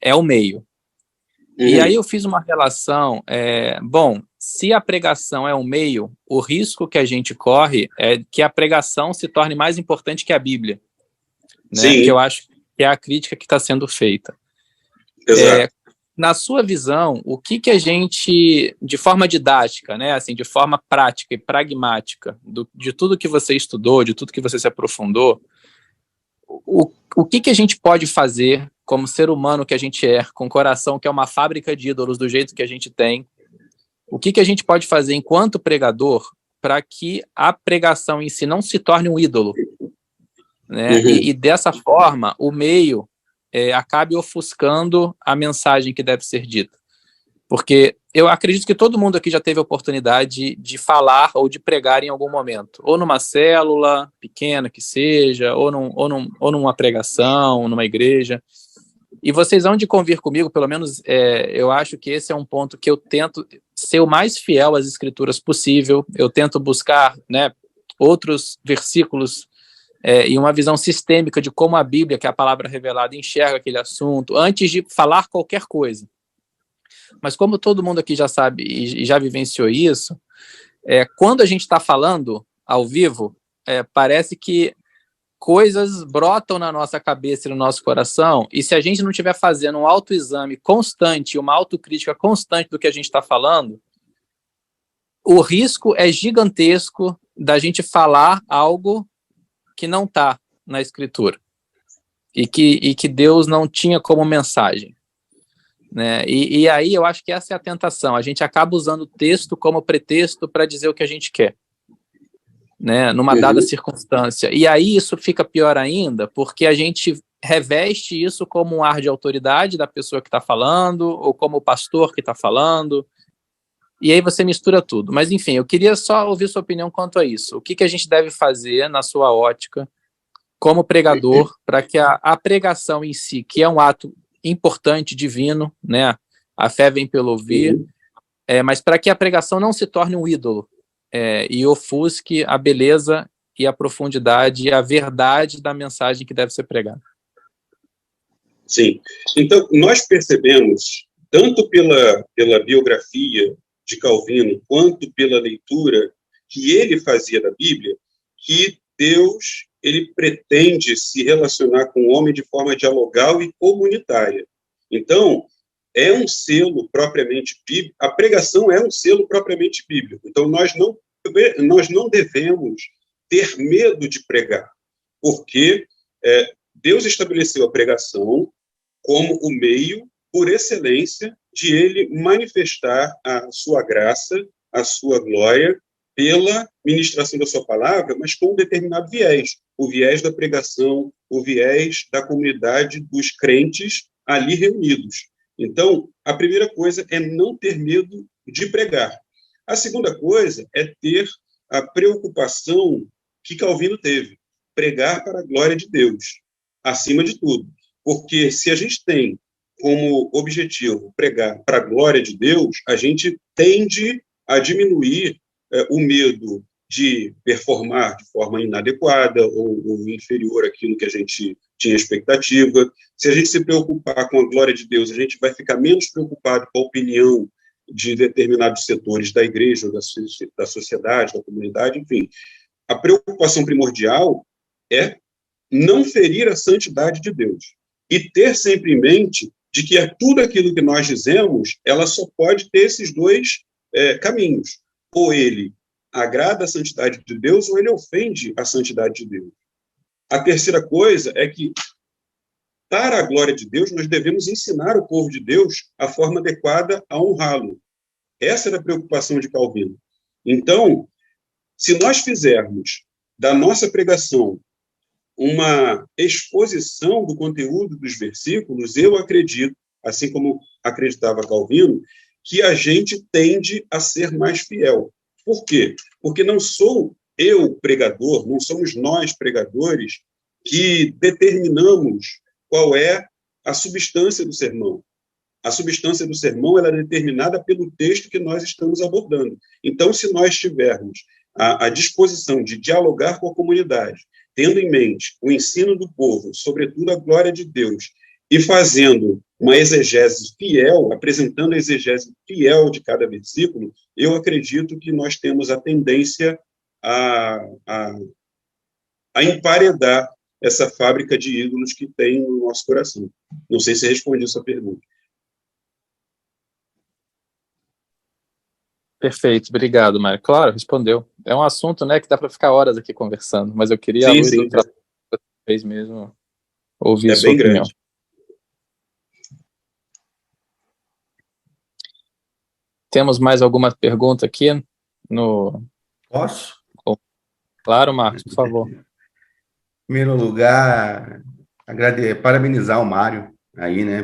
é o meio. E aí eu fiz uma relação, se a pregação é um meio, o risco que a gente corre é que a pregação se torne mais importante que a Bíblia, né? Que eu acho que é a crítica que está sendo feita. Exato. Na sua visão, o que a gente, de forma didática, né, assim, de forma prática e pragmática, de tudo que você estudou, de tudo que você se aprofundou, o que a gente pode fazer como ser humano que a gente com um coração que é uma fábrica de ídolos do jeito que a gente tem, o que a gente pode fazer enquanto pregador para que a pregação em si não se torne um ídolo, né? E dessa forma, o meio acabe ofuscando a mensagem que deve ser dita. Porque eu acredito que todo mundo aqui já teve a oportunidade de falar ou de pregar em algum momento, ou numa célula pequena que seja, ou numa pregação, numa igreja. E vocês vão de convir comigo, pelo menos eu acho que esse é um ponto que eu tento ser o mais fiel às escrituras possível, eu tento buscar, né, outros versículos e uma visão sistêmica de como a Bíblia, que é a palavra revelada, enxerga aquele assunto, antes de falar qualquer coisa. Mas como todo mundo aqui já sabe e já vivenciou isso, quando a gente está falando ao vivo, parece que coisas brotam na nossa cabeça e no nosso coração, e se a gente não estiver fazendo um autoexame constante, uma autocrítica constante do que a gente está falando, o risco é gigantesco da gente falar algo que não está na Escritura e que Deus não tinha como mensagem, né? E aí eu acho que essa é a tentação, a gente acaba usando o texto como pretexto para dizer o que a gente quer, né, numa dada circunstância, e aí isso fica pior ainda, porque a gente reveste isso como um ar de autoridade da pessoa que está falando, ou como o pastor que está falando, e aí você mistura tudo. Mas enfim, eu queria só ouvir sua opinião quanto a isso. O que a gente deve fazer, na sua ótica, como pregador, para que a pregação em si, que é um ato importante, divino, né, a fé vem pelo ouvir, mas para que a pregação não se torne um ídolo, e ofusque a beleza e a profundidade e a verdade da mensagem que deve ser pregada. Sim. Então, nós percebemos, tanto pela biografia de Calvino, quanto pela leitura que ele fazia da Bíblia, que Deus, ele pretende se relacionar com o homem de forma dialogal e comunitária. Então, é um selo propriamente bíblico, a pregação é um selo propriamente bíblico. Então, nós não devemos ter medo de pregar, porque Deus estabeleceu a pregação como o meio, por excelência, de ele manifestar a sua graça, a sua glória, pela ministração da sua palavra, mas com um determinado viés, o viés da pregação, o viés da comunidade dos crentes ali reunidos. Então, a primeira coisa é não ter medo de pregar. A segunda coisa é ter a preocupação que Calvino teve, pregar para a glória de Deus, acima de tudo. Porque se a gente tem como objetivo pregar para a glória de Deus, a gente tende a diminuir o medo de performar de forma inadequada ou inferior àquilo que a gente tinha expectativa. Se a gente se preocupar com a glória de Deus, a gente vai ficar menos preocupado com a opinião de determinados setores da igreja, ou da sociedade, da comunidade, enfim. A preocupação primordial é não ferir a santidade de Deus e ter sempre em mente de que tudo aquilo que nós dizemos, ela só pode ter esses dois caminhos. Ou ele agrada a santidade de Deus, ou ele ofende a santidade de Deus. A terceira coisa é que, para a glória de Deus, nós devemos ensinar o povo de Deus a forma adequada a honrá-lo. Essa era a preocupação de Calvino. Então, se nós fizermos da nossa pregação uma exposição do conteúdo dos versículos, eu acredito, assim como acreditava Calvino, que a gente tende a ser mais fiel. Por quê? Porque não sou eu, pregador, não somos nós, pregadores, que determinamos qual é a substância do sermão. A substância do sermão ela é determinada pelo texto que nós estamos abordando. Então, se nós tivermos a disposição de dialogar com a comunidade, tendo em mente o ensino do povo, sobretudo a glória de Deus, e fazendo uma exegese fiel, apresentando a exegese fiel de cada versículo, eu acredito que nós temos a tendência a emparedar essa fábrica de ídolos que tem no nosso coração. Não sei se respondi a sua pergunta. Perfeito, obrigado, Mário. Claro, respondeu. É um assunto, né, que dá para ficar horas aqui conversando, mas eu queria sim, a luz do trabalho mesmo ouvir a sua bem opinião. Grande. Temos mais alguma pergunta aqui? Posso? Claro, Marcos, por favor. Em primeiro lugar, parabenizar o Mário aí, né,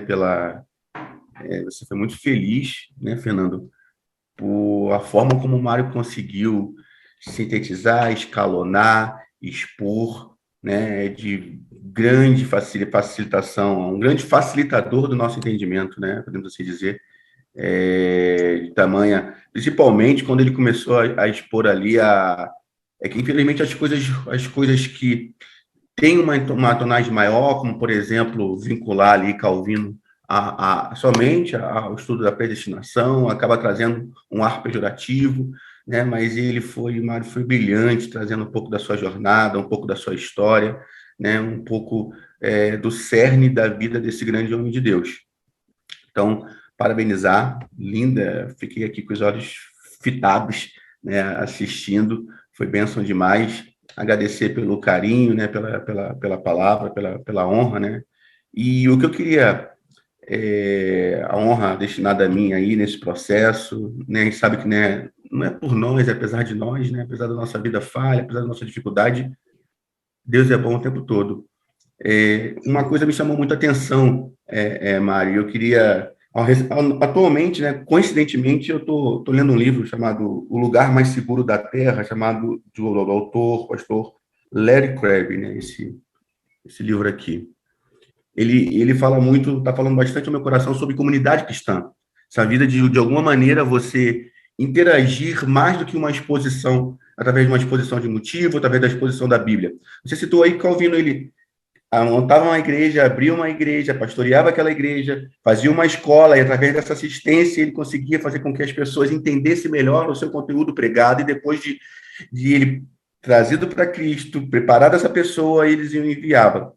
você foi muito feliz, né, Fernando, por a forma como o Mário conseguiu sintetizar, escalonar, expor, né, de grande facilitação, um grande facilitador do nosso entendimento, né, podemos assim dizer, de tamanha, principalmente quando ele começou a expor ali que infelizmente as coisas que têm uma tonagem maior, como por exemplo vincular ali Calvino somente ao estudo da predestinação, acaba trazendo um ar pejorativo, né? Mas o Mário foi brilhante, trazendo um pouco da sua jornada, um pouco da sua história, né? Um pouco do cerne da vida desse grande homem de Deus. Então, parabenizar, linda, fiquei aqui com os olhos fitados, né, assistindo, foi bênção demais, agradecer pelo carinho, né, pela palavra, pela honra, né, e o que eu queria, a honra destinada a mim aí nesse processo, né, a gente sabe que, né, não é por nós, é apesar de nós, né, apesar da nossa vida falha, apesar da nossa dificuldade, Deus é bom o tempo todo. Uma coisa me chamou muita atenção, Mário, eu queria... Atualmente, né, coincidentemente, eu estou lendo um livro chamado O Lugar Mais Seguro da Terra, chamado do autor, pastor Larry Crabb, né, esse livro aqui. Ele fala muito, está falando bastante ao meu coração sobre comunidade cristã. Essa vida de alguma maneira, você interagir mais do que uma exposição, através de uma exposição de motivo, através da exposição da Bíblia. Você citou aí que Calvino, ele montava uma igreja, abria uma igreja, pastoreava aquela igreja, fazia uma escola, e através dessa assistência ele conseguia fazer com que as pessoas entendessem melhor o seu conteúdo pregado, e depois de ele trazido para Cristo, preparado essa pessoa, eles iam enviavam.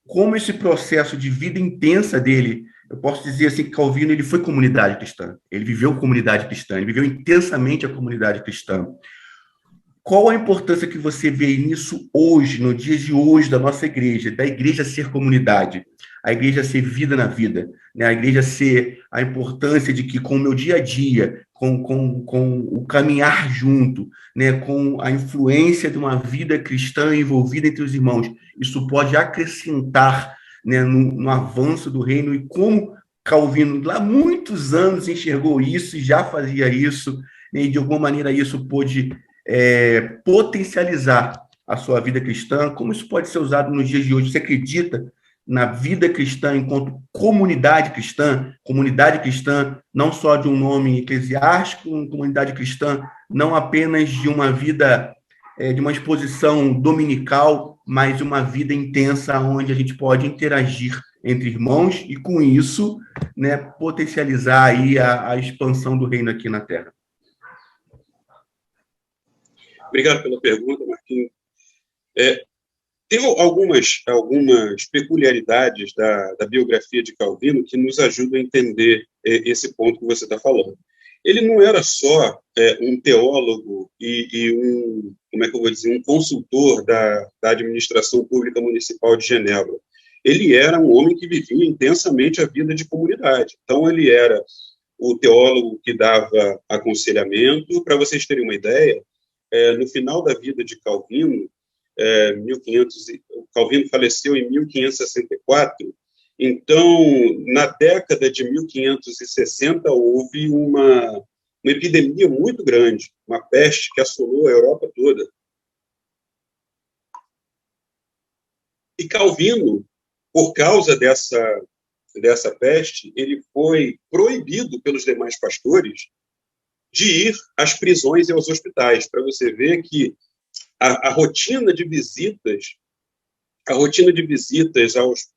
Como esse processo de vida intensa dele, eu posso dizer assim que Calvino ele foi comunidade cristã, ele viveu comunidade cristã, ele viveu intensamente a comunidade cristã. qual a importância que você vê nisso hoje, no dia de hoje da nossa igreja, da igreja ser comunidade, a igreja ser vida na vida, né? A igreja ser a importância de que com o meu dia a dia, com o caminhar junto, né? Com a influência de uma vida cristã envolvida entre os irmãos, isso pode acrescentar, né, no avanço do reino, e como Calvino, lá muitos anos, enxergou isso e já fazia isso, né, e de alguma maneira isso pôde potencializar a sua vida cristã. Como isso pode ser usado nos dias de hoje? Você acredita na vida cristã enquanto comunidade cristã, não só de um nome eclesiástico, comunidade cristã, não apenas de uma vida, de uma exposição dominical, mas uma vida intensa, onde a gente pode interagir entre irmãos e, com isso, né, potencializar aí a expansão do reino aqui na Terra? Obrigado pela pergunta, Marquinhos. Tem algumas peculiaridades da biografia de Calvino que nos ajudam a entender esse ponto que você está falando. Ele não era só um teólogo e como é que eu vou dizer, um consultor da administração pública municipal de Genebra. Ele era um homem que vivia intensamente a vida de comunidade. Então, ele era o teólogo que dava aconselhamento. Para vocês terem uma ideia, no final da vida de Calvino, Calvino faleceu em 1564, então, na década de 1560, houve uma epidemia muito grande, uma peste que assolou a Europa toda. E Calvino, por causa dessa peste, ele foi proibido pelos demais pastores de ir às prisões e aos hospitais, para você ver que a rotina de visitas aos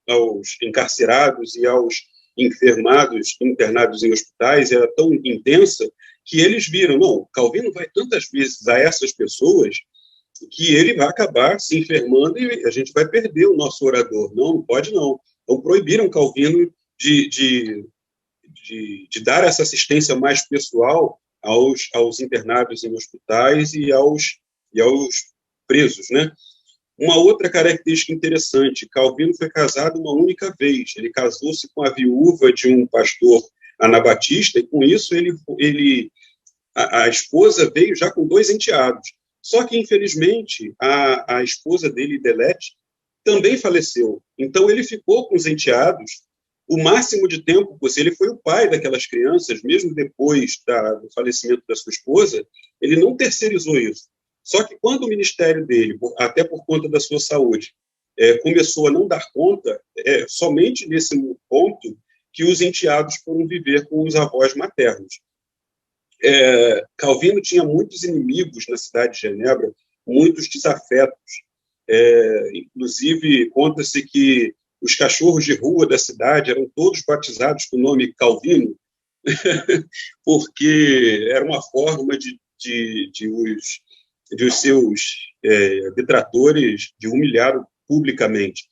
encarcerados e aos internados em hospitais era tão intensa que eles viram, não, Calvino vai tantas vezes a essas pessoas que ele vai acabar se enfermando e a gente vai perder o nosso orador. Não pode não. Então, proibiram Calvino de dar essa assistência mais pessoal aos internados em hospitais e aos presos, né? Uma outra característica interessante, Calvino foi casado uma única vez. Ele casou-se com a viúva de um pastor anabatista e, com isso, a esposa veio já com 2 enteados. Só que, infelizmente, a esposa dele, Delete, também faleceu. Então, ele ficou com os enteados o máximo de tempo possível. Ele foi o pai daquelas crianças, mesmo depois do falecimento da sua esposa, ele não terceirizou isso. Só que quando o ministério dele, até por conta da sua saúde, começou a não dar conta, somente nesse ponto que os enteados foram viver com os avós maternos. Calvino tinha muitos inimigos na cidade de Genebra, muitos desafetos. Inclusive, conta-se que os cachorros de rua da cidade eram todos batizados com o nome Calvino, porque era uma forma de os seus detratores de humilhá-lo publicamente.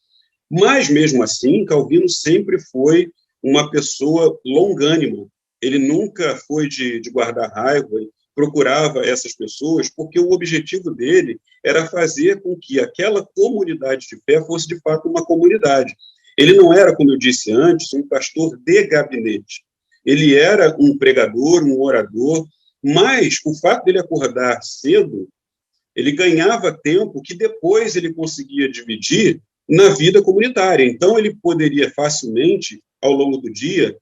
Mas, mesmo assim, Calvino sempre foi uma pessoa longânima. Ele nunca foi de guardar raiva, procurava essas pessoas, porque o objetivo dele era fazer com que aquela comunidade de fé fosse, de fato, uma comunidade. Ele não era, como eu disse antes, um pastor de gabinete. Ele era um pregador, um orador, mas o fato dele acordar cedo, ele ganhava tempo que depois ele conseguia dividir na vida comunitária. Então, ele poderia facilmente, ao longo do dia,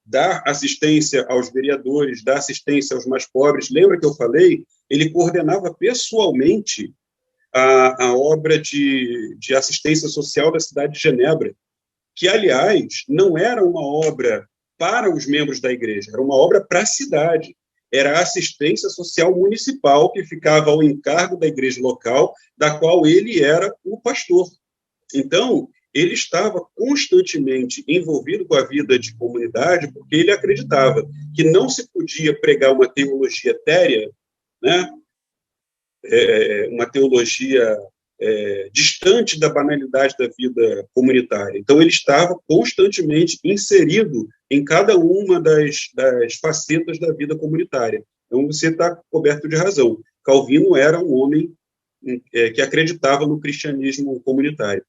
dar assistência aos vereadores, dar assistência aos mais pobres. Lembra que eu falei? Ele coordenava pessoalmente a obra de assistência social da cidade de Genebra, que, aliás, não era uma obra para os membros da igreja, era uma obra para a cidade. Era a assistência social municipal que ficava ao encargo da igreja local, da qual ele era o pastor. Então, ele estava constantemente envolvido com a vida de comunidade, porque ele acreditava que não se podia pregar uma teologia etérea, né? Uma teologia distante da banalidade da vida comunitária. Então, ele estava constantemente inserido em cada uma das facetas da vida comunitária. Então, você está coberto de razão. Calvino era um homem que acreditava no cristianismo comunitário.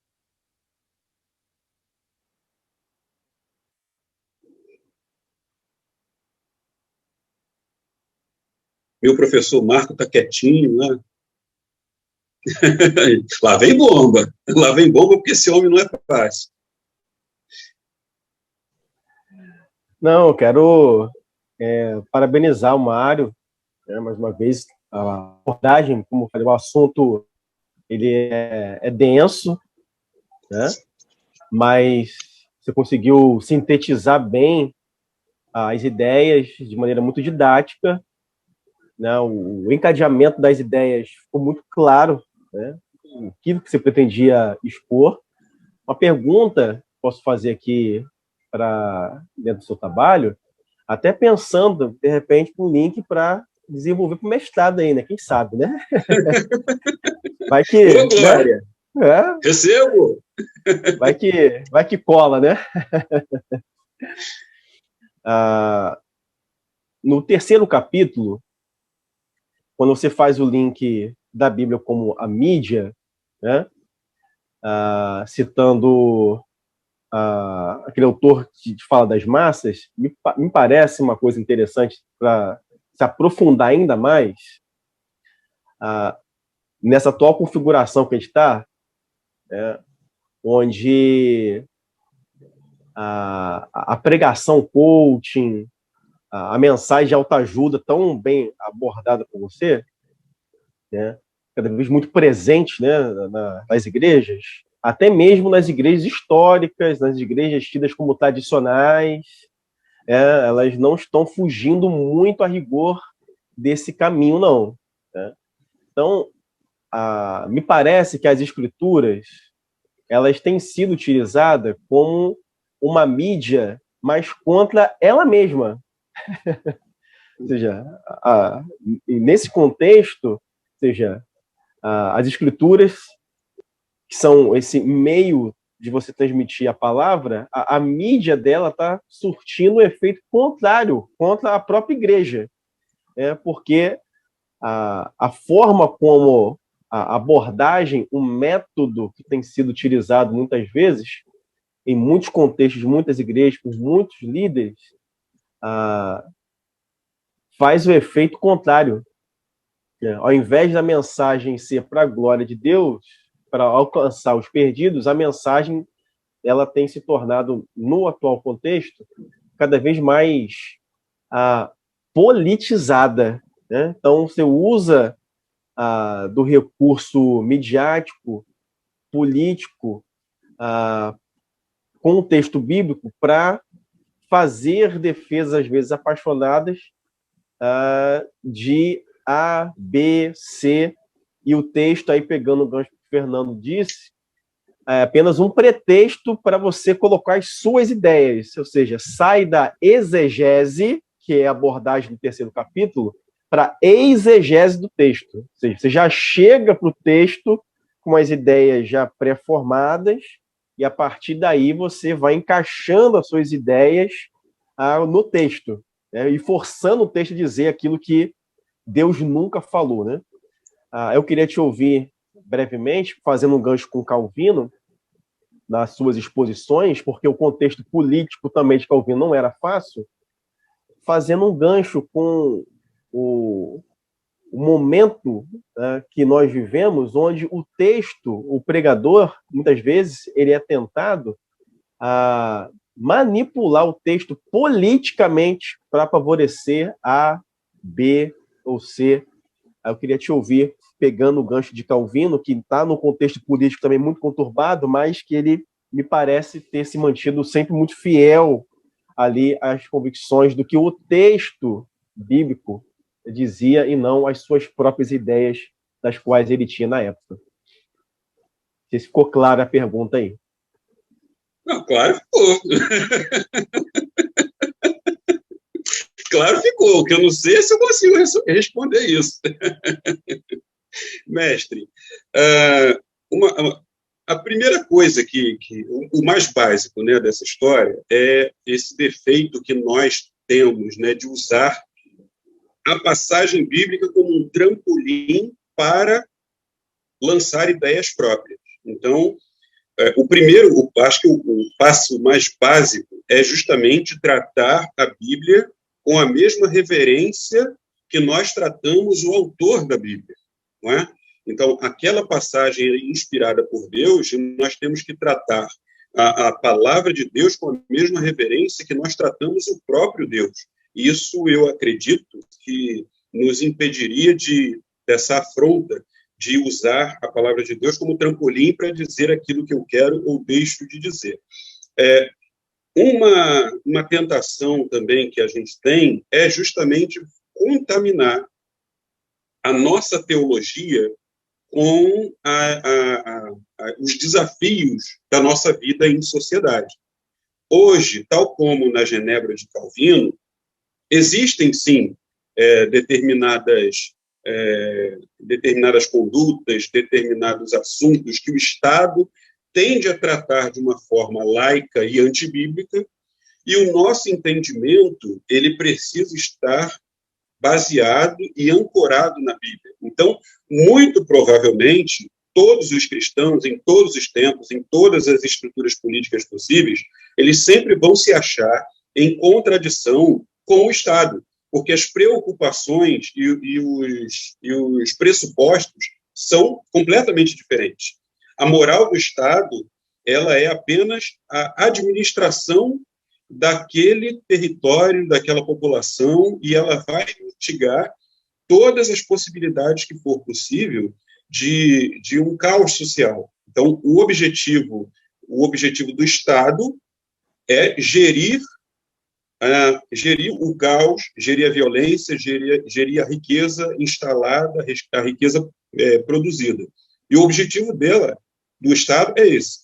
Meu professor Marco está quietinho, né? Lá vem bomba. Lá vem bomba porque esse homem não é fácil. Não, eu quero parabenizar o Mário, né, mais uma vez. A abordagem, como eu falei, o assunto ele é denso, né? Mas você conseguiu sintetizar bem as ideias de maneira muito didática, né? O encadeamento das ideias ficou muito claro, né? Aquilo que você pretendia expor. Uma pergunta que posso fazer aqui para dentro do seu trabalho, até pensando, de repente, um link para desenvolver para o mestrado aí, né? Quem sabe, né? Vai que... Ô, Glória! Né? Recebo! Vai que cola, né? No terceiro capítulo, quando você faz o link da Bíblia como a mídia, né? Citando aquele autor que fala das massas, me parece uma coisa interessante para se aprofundar ainda mais nessa atual configuração que a gente está, né, onde a pregação coaching, a mensagem de autoajuda tão bem abordada por você, né, cada vez muito presente, né, nas igrejas, até mesmo nas igrejas históricas, nas igrejas tidas como tradicionais, elas não estão fugindo muito a rigor desse caminho, não. Né? Então, me parece que as escrituras elas têm sido utilizadas como uma mídia, mas contra ela mesma. Ou seja, nesse contexto, ou seja, as escrituras, que são esse meio de você transmitir a palavra, a mídia dela está surtindo um efeito contrário contra a própria igreja. Porque a forma como a abordagem, o método que tem sido utilizado muitas vezes, em muitos contextos, de muitas igrejas, por muitos líderes, faz o efeito contrário. Ao invés da mensagem ser para a glória de Deus, para alcançar os perdidos, a mensagem ela tem se tornado, no atual contexto, cada vez mais politizada. Né? Então, você usa do recurso midiático, político, com o texto bíblico para fazer defesas, às vezes, apaixonadas de A, B, C, e o texto, aí pegando o gancho que o Fernando disse, é apenas um pretexto para você colocar as suas ideias, ou seja, sai da exegese, que é a abordagem do terceiro capítulo, para exegese do texto. Ou seja, você já chega para o texto com as ideias já pré-formadas e, a partir daí, você vai encaixando as suas ideias no texto, né, e forçando o texto a dizer aquilo que Deus nunca falou. Né? Eu queria te ouvir brevemente, fazendo um gancho com Calvino, nas suas exposições, porque o contexto político também de Calvino não era fácil, fazendo um gancho com o momento que nós vivemos, onde o texto, o pregador, muitas vezes, ele é tentado a manipular o texto politicamente para favorecer A, B ou C. Eu queria te ouvir, pegando o gancho de Calvino, que está no contexto político também muito conturbado, mas que ele me parece ter se mantido sempre muito fiel ali às convicções do que o texto bíblico dizia e não as suas próprias ideias das quais ele tinha na época. Não sei se ficou clara a pergunta aí. Não, claro ficou. Claro ficou. O que eu não sei é se eu consigo responder isso. Mestre, a primeira coisa o mais básico, né, dessa história é esse defeito que nós temos, né, de usar a passagem bíblica como um trampolim para lançar ideias próprias. Então, acho que o passo mais básico é justamente tratar a Bíblia com a mesma reverência que nós tratamos o autor da Bíblia, não é? Então, aquela passagem inspirada por Deus, nós temos que tratar a palavra de Deus com a mesma reverência que nós tratamos o próprio Deus. Isso, eu acredito, que nos impediria dessa afronta de usar a palavra de Deus como trampolim para dizer aquilo que eu quero ou deixo de dizer. Uma tentação também que a gente tem é justamente contaminar a nossa teologia com os desafios da nossa vida em sociedade. Hoje, tal como na Genebra de Calvino, existem, sim, determinadas condutas, determinados assuntos que o Estado tende a tratar de uma forma laica e antibíblica, e o nosso entendimento ele precisa estar baseado e ancorado na Bíblia. Então, muito provavelmente, todos os cristãos, em todos os tempos, em todas as estruturas políticas possíveis, eles sempre vão se achar em contradição com o Estado, porque as preocupações e os pressupostos são completamente diferentes. A moral do Estado, ela é apenas a administração daquele território, daquela população, e ela vai mitigar todas as possibilidades que for possível de um caos social. Então, o objetivo do Estado é gerir o caos, gerir a violência, gerir a riqueza instalada, a riqueza produzida. E o objetivo do Estado, é esse.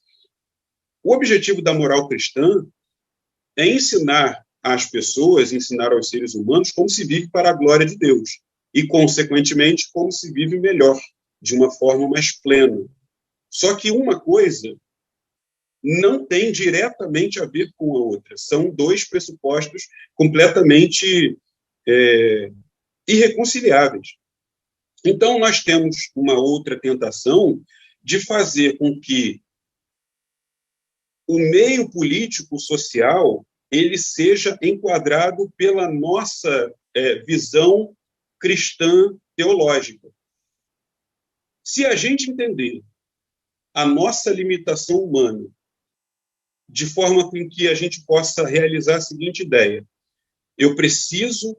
O objetivo da moral cristã é ensinar às pessoas, ensinar aos seres humanos como se vive para a glória de Deus e, consequentemente, como se vive melhor, de uma forma mais plena. Só que uma coisa não tem diretamente a ver com a outra. São dois pressupostos completamente irreconciliáveis. Então, nós temos uma outra tentação de fazer com que o meio político social ele seja enquadrado pela nossa visão cristã teológica. Se a gente entender a nossa limitação humana de forma com que a gente possa realizar a seguinte ideia: eu preciso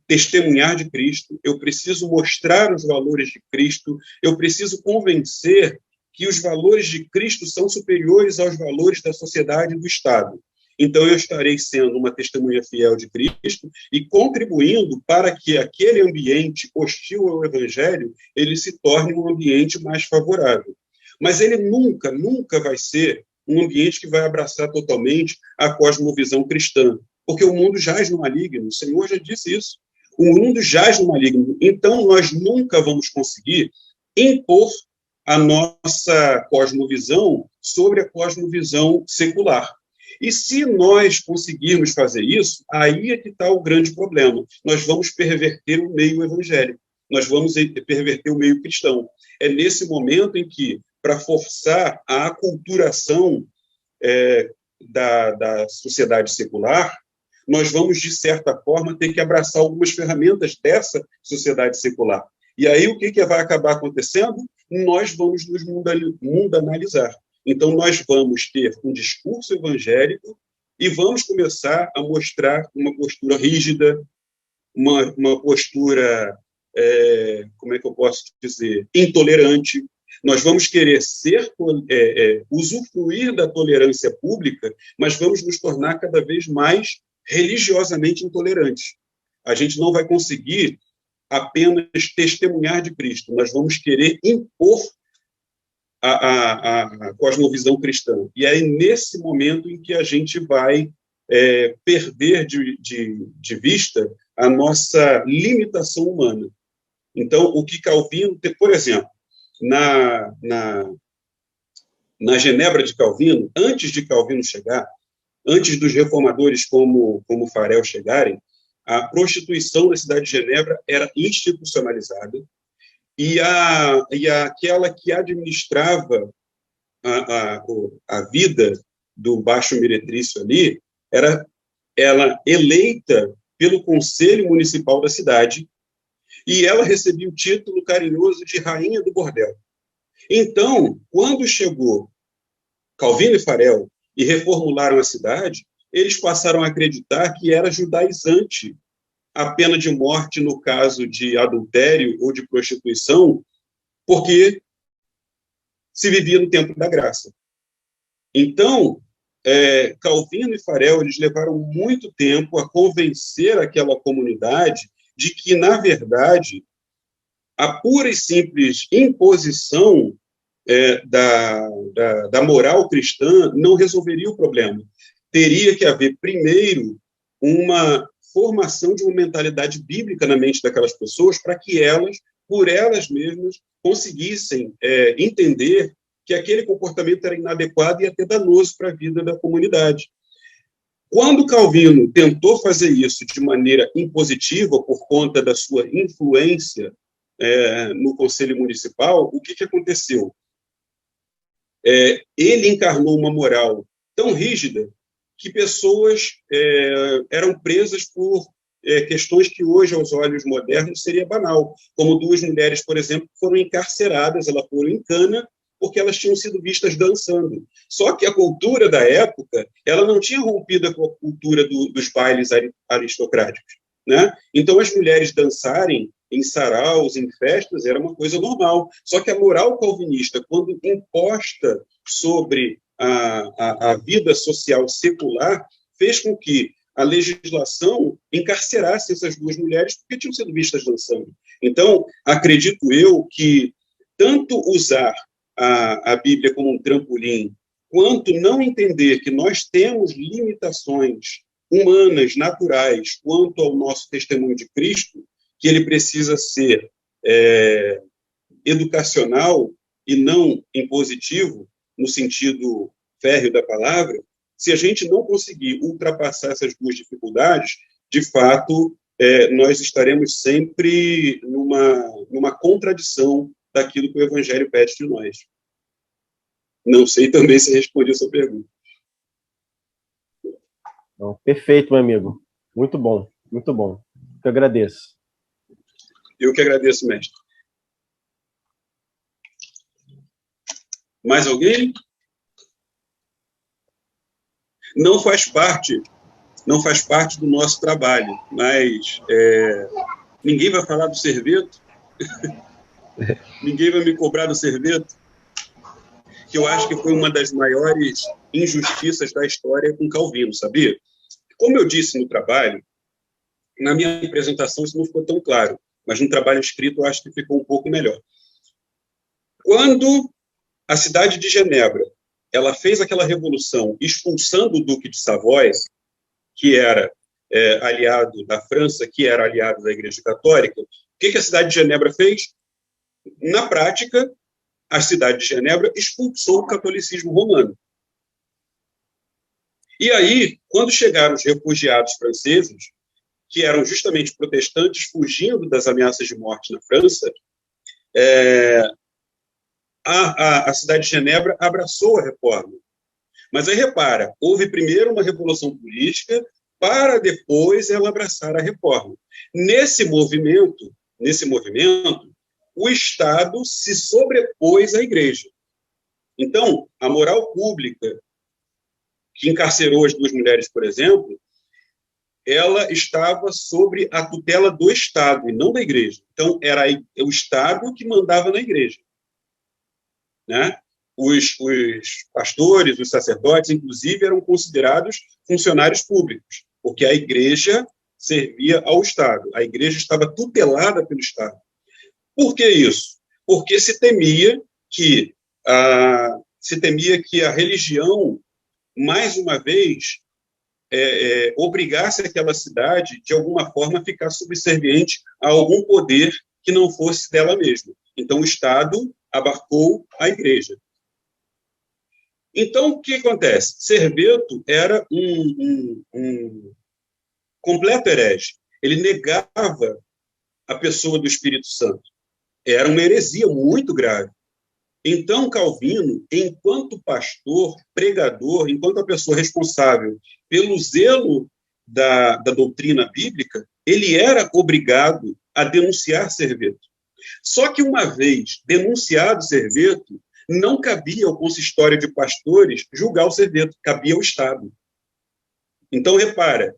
testemunhar de Cristo, eu preciso mostrar os valores de Cristo, eu preciso convencer que os valores de Cristo são superiores aos valores da sociedade e do Estado. Então, eu estarei sendo uma testemunha fiel de Cristo e contribuindo para que aquele ambiente hostil ao Evangelho ele se torne um ambiente mais favorável. Mas ele nunca, nunca vai ser um ambiente que vai abraçar totalmente a cosmovisão cristã, porque o mundo jaz no maligno, o Senhor já disse isso. O mundo jaz no maligno. Então, nós nunca vamos conseguir impor a nossa cosmovisão sobre a cosmovisão secular. E se nós conseguirmos fazer isso, aí é que está o grande problema. Nós vamos perverter o meio evangélico, nós vamos perverter o meio cristão. É nesse momento em que, para forçar a aculturação da sociedade secular, nós vamos, de certa forma, ter que abraçar algumas ferramentas dessa sociedade secular. E aí o que vai acabar acontecendo? Nós vamos nos mundanalizar. Então, nós vamos ter um discurso evangélico e vamos começar a mostrar uma postura rígida, uma postura, como é que eu posso dizer, intolerante. Nós vamos querer usufruir da tolerância pública, mas vamos nos tornar cada vez mais religiosamente intolerantes. A gente não vai conseguir apenas testemunhar de Cristo, nós vamos querer impor a cosmovisão cristã. E é nesse momento em que a gente vai perder de vista a nossa limitação humana. Então, o que Calvino, por exemplo, na Genebra de Calvino, antes de Calvino chegar, antes dos reformadores como Farel chegarem, a prostituição na cidade de Genebra era institucionalizada e aquela que administrava a vida do baixo meretrício ali era ela eleita pelo conselho municipal da cidade e ela recebia o título carinhoso de rainha do bordel. Então, quando chegou Calvino e Farel e reformularam a cidade, eles passaram a acreditar que era judaizante a pena de morte no caso de adultério ou de prostituição, porque se vivia no tempo da graça. Então, Calvino e Farel, eles levaram muito tempo a convencer aquela comunidade de que, na verdade, a pura e simples imposição da moral cristã não resolveria o problema. Teria que haver, primeiro, uma formação de uma mentalidade bíblica na mente daquelas pessoas para que elas, por elas mesmas, conseguissem entender que aquele comportamento era inadequado e até danoso para a vida da comunidade. Quando Calvino tentou fazer isso de maneira impositiva, por conta da sua influência no Conselho Municipal, o que aconteceu? Ele encarnou uma moral tão rígida que pessoas eram presas por questões que hoje, aos olhos modernos, seria banal, como duas mulheres, por exemplo, que foram encarceradas, elas foram em cana, porque elas tinham sido vistas dançando. Só que a cultura da época, ela não tinha rompido com a cultura dos bailes aristocráticos, né? Então, as mulheres dançarem em saraus, em festas, era uma coisa normal. Só que a moral calvinista, quando imposta sobre a vida social secular, fez com que a legislação encarcerasse essas duas mulheres porque tinham sido vistas dançando. Então, acredito eu que tanto usar a Bíblia como um trampolim, quanto não entender que nós temos limitações humanas, naturais, quanto ao nosso testemunho de Cristo, que ele precisa ser educacional e não impositivo, no sentido férreo da palavra, se a gente não conseguir ultrapassar essas duas dificuldades, de fato, nós estaremos sempre numa contradição daquilo que o Evangelho pede de nós. Não sei também se respondi a sua pergunta. Não, perfeito, meu amigo. Muito bom, muito bom. Eu agradeço. Eu que agradeço, mestre. Mais alguém? Não faz parte do nosso trabalho, mas ninguém vai falar do Serveto? Ninguém vai me cobrar do Serveto? Que eu acho que foi uma das maiores injustiças da história com Calvino, sabia? Como eu disse no trabalho, na minha apresentação isso não ficou tão claro, mas no trabalho escrito eu acho que ficou um pouco melhor. Quando a cidade de Genebra ela fez aquela revolução expulsando o Duque de Savoia, que era aliado da França, que era aliado da Igreja Católica, o que a cidade de Genebra fez? Na prática, a cidade de Genebra expulsou o catolicismo romano. E aí, quando chegaram os refugiados franceses, que eram justamente protestantes fugindo das ameaças de morte na França, a cidade de Genebra abraçou a reforma. Mas aí, repara, houve primeiro uma revolução política para depois ela abraçar a reforma. Nesse movimento, o Estado se sobrepôs à Igreja. Então, a moral pública que encarcerou as duas mulheres, por exemplo, ela estava sobre a tutela do Estado e não da Igreja. Então, era o Estado que mandava na Igreja, né? Os pastores, os sacerdotes, inclusive, eram considerados funcionários públicos, porque a Igreja servia ao Estado. A Igreja estava tutelada pelo Estado. Por que isso? Porque se temia que a religião, mais uma vez, obrigasse aquela cidade, de alguma forma, a ficar subserviente a algum poder que não fosse dela mesma. Então, o Estado abarcou a Igreja. Então, o que acontece? Serveto era um completo herege. ele negava a pessoa do Espírito Santo. Era uma heresia muito grave. Então, Calvino, enquanto pastor, pregador, enquanto a pessoa responsável pelo zelo da doutrina bíblica, ele era obrigado a denunciar Serveto. Só que, uma vez denunciado Serveto, não cabia ao consistório de pastores julgar o Serveto, cabia ao Estado. Então, repara,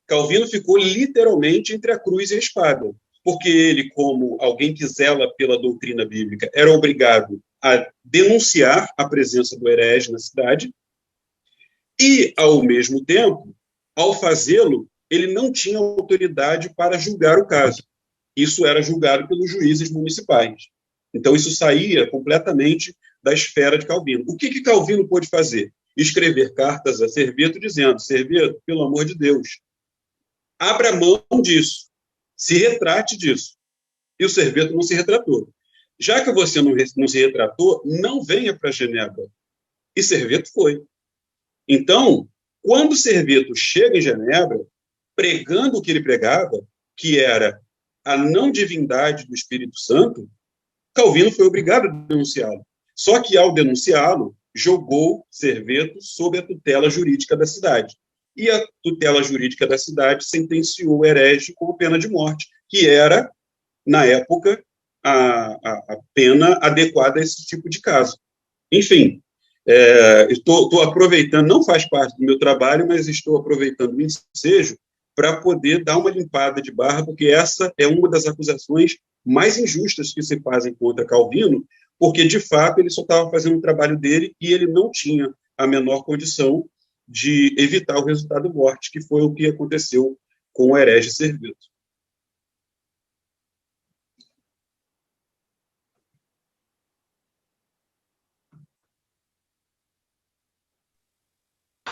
Calvino ficou literalmente entre a cruz e a espada, porque ele, como alguém que zela pela doutrina bíblica, era obrigado a denunciar a presença do herege na cidade e, ao mesmo tempo, ao fazê-lo, ele não tinha autoridade para julgar o caso. Isso era julgado pelos juízes municipais. Então, isso saía completamente da esfera de Calvino. O que Calvino pôde fazer? Escrever cartas a Serveto dizendo: Serveto, pelo amor de Deus, abra mão disso, se retrate disso. E o Serveto não se retratou. Já que você não se retratou, não venha para Genebra. E Serveto foi. Então, quando Serveto chega em Genebra, pregando o que ele pregava, que era a não divindade do Espírito Santo, Calvino foi obrigado a denunciá-lo. Só que, ao denunciá-lo, jogou Serveto sob a tutela jurídica da cidade. E a tutela jurídica da cidade sentenciou o herege com pena de morte, que era, na época, a pena adequada a esse tipo de caso. Enfim, estou aproveitando, não faz parte do meu trabalho, mas estou aproveitando o ensejo para poder dar uma limpada de barra, porque essa é uma das acusações mais injustas que se fazem contra Calvino, porque, de fato, ele só estava fazendo o trabalho dele e ele não tinha a menor condição de evitar o resultado morte, que foi o que aconteceu com o herege Serveto.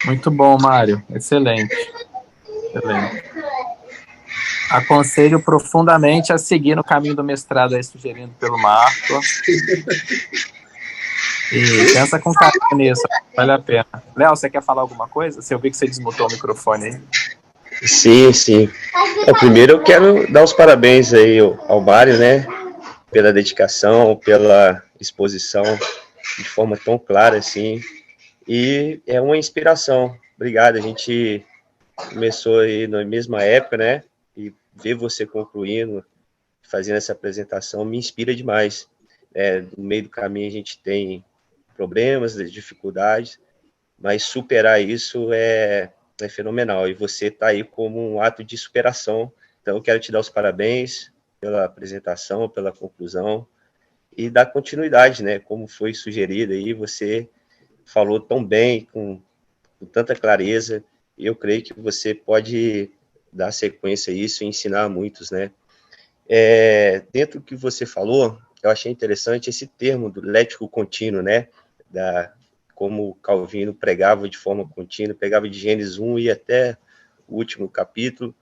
Muito bom, Mário. Excelente. Excelente. Aconselho profundamente a seguir no caminho do mestrado aí sugerido pelo Marco. E pensa com carinho nisso, vale a pena. Léo, você quer falar alguma coisa? Eu vi que você desmutou o microfone aí. Sim. Primeiro eu quero dar os parabéns aí ao Mário, né? Pela dedicação, pela exposição de forma tão clara assim. E é uma inspiração. Obrigado, a gente começou aí na mesma época, né? E ver você concluindo, fazendo essa apresentação, me inspira demais. No meio do caminho a gente tem problemas, dificuldades, mas superar isso é fenomenal. E você está aí como um ato de superação. Então, eu quero te dar os parabéns pela apresentação, pela conclusão e dar continuidade, né? Como foi sugerido aí, você falou tão bem, com tanta clareza. Eu creio que você pode dar sequência a isso e ensinar a muitos, né? Dentro do que você falou, eu achei interessante esse termo do lético contínuo, né? Como Calvino pregava de forma contínua, pegava de Gênesis 1 e até o último capítulo.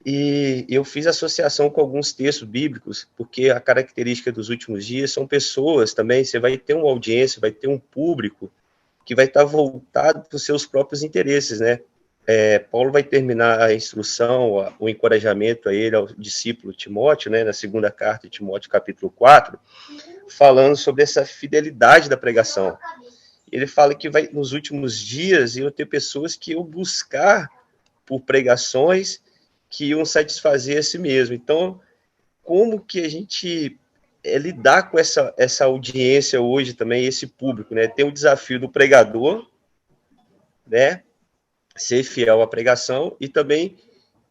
E eu fiz associação com alguns textos bíblicos, porque a característica dos últimos dias são pessoas também, você vai ter uma audiência, vai ter um público que vai estar voltado para os seus próprios interesses, né? Paulo vai terminar a instrução, o encorajamento a ele, ao discípulo Timóteo, né, na segunda carta de Timóteo, capítulo 4, falando sobre essa fidelidade da pregação. Ele fala que nos últimos dias iam ter pessoas que iam buscar por pregações que iam satisfazer a si mesmo. Então, como que a gente lidar com essa audiência hoje também, esse público, né? Tem o desafio do pregador, né? Ser fiel à pregação, e também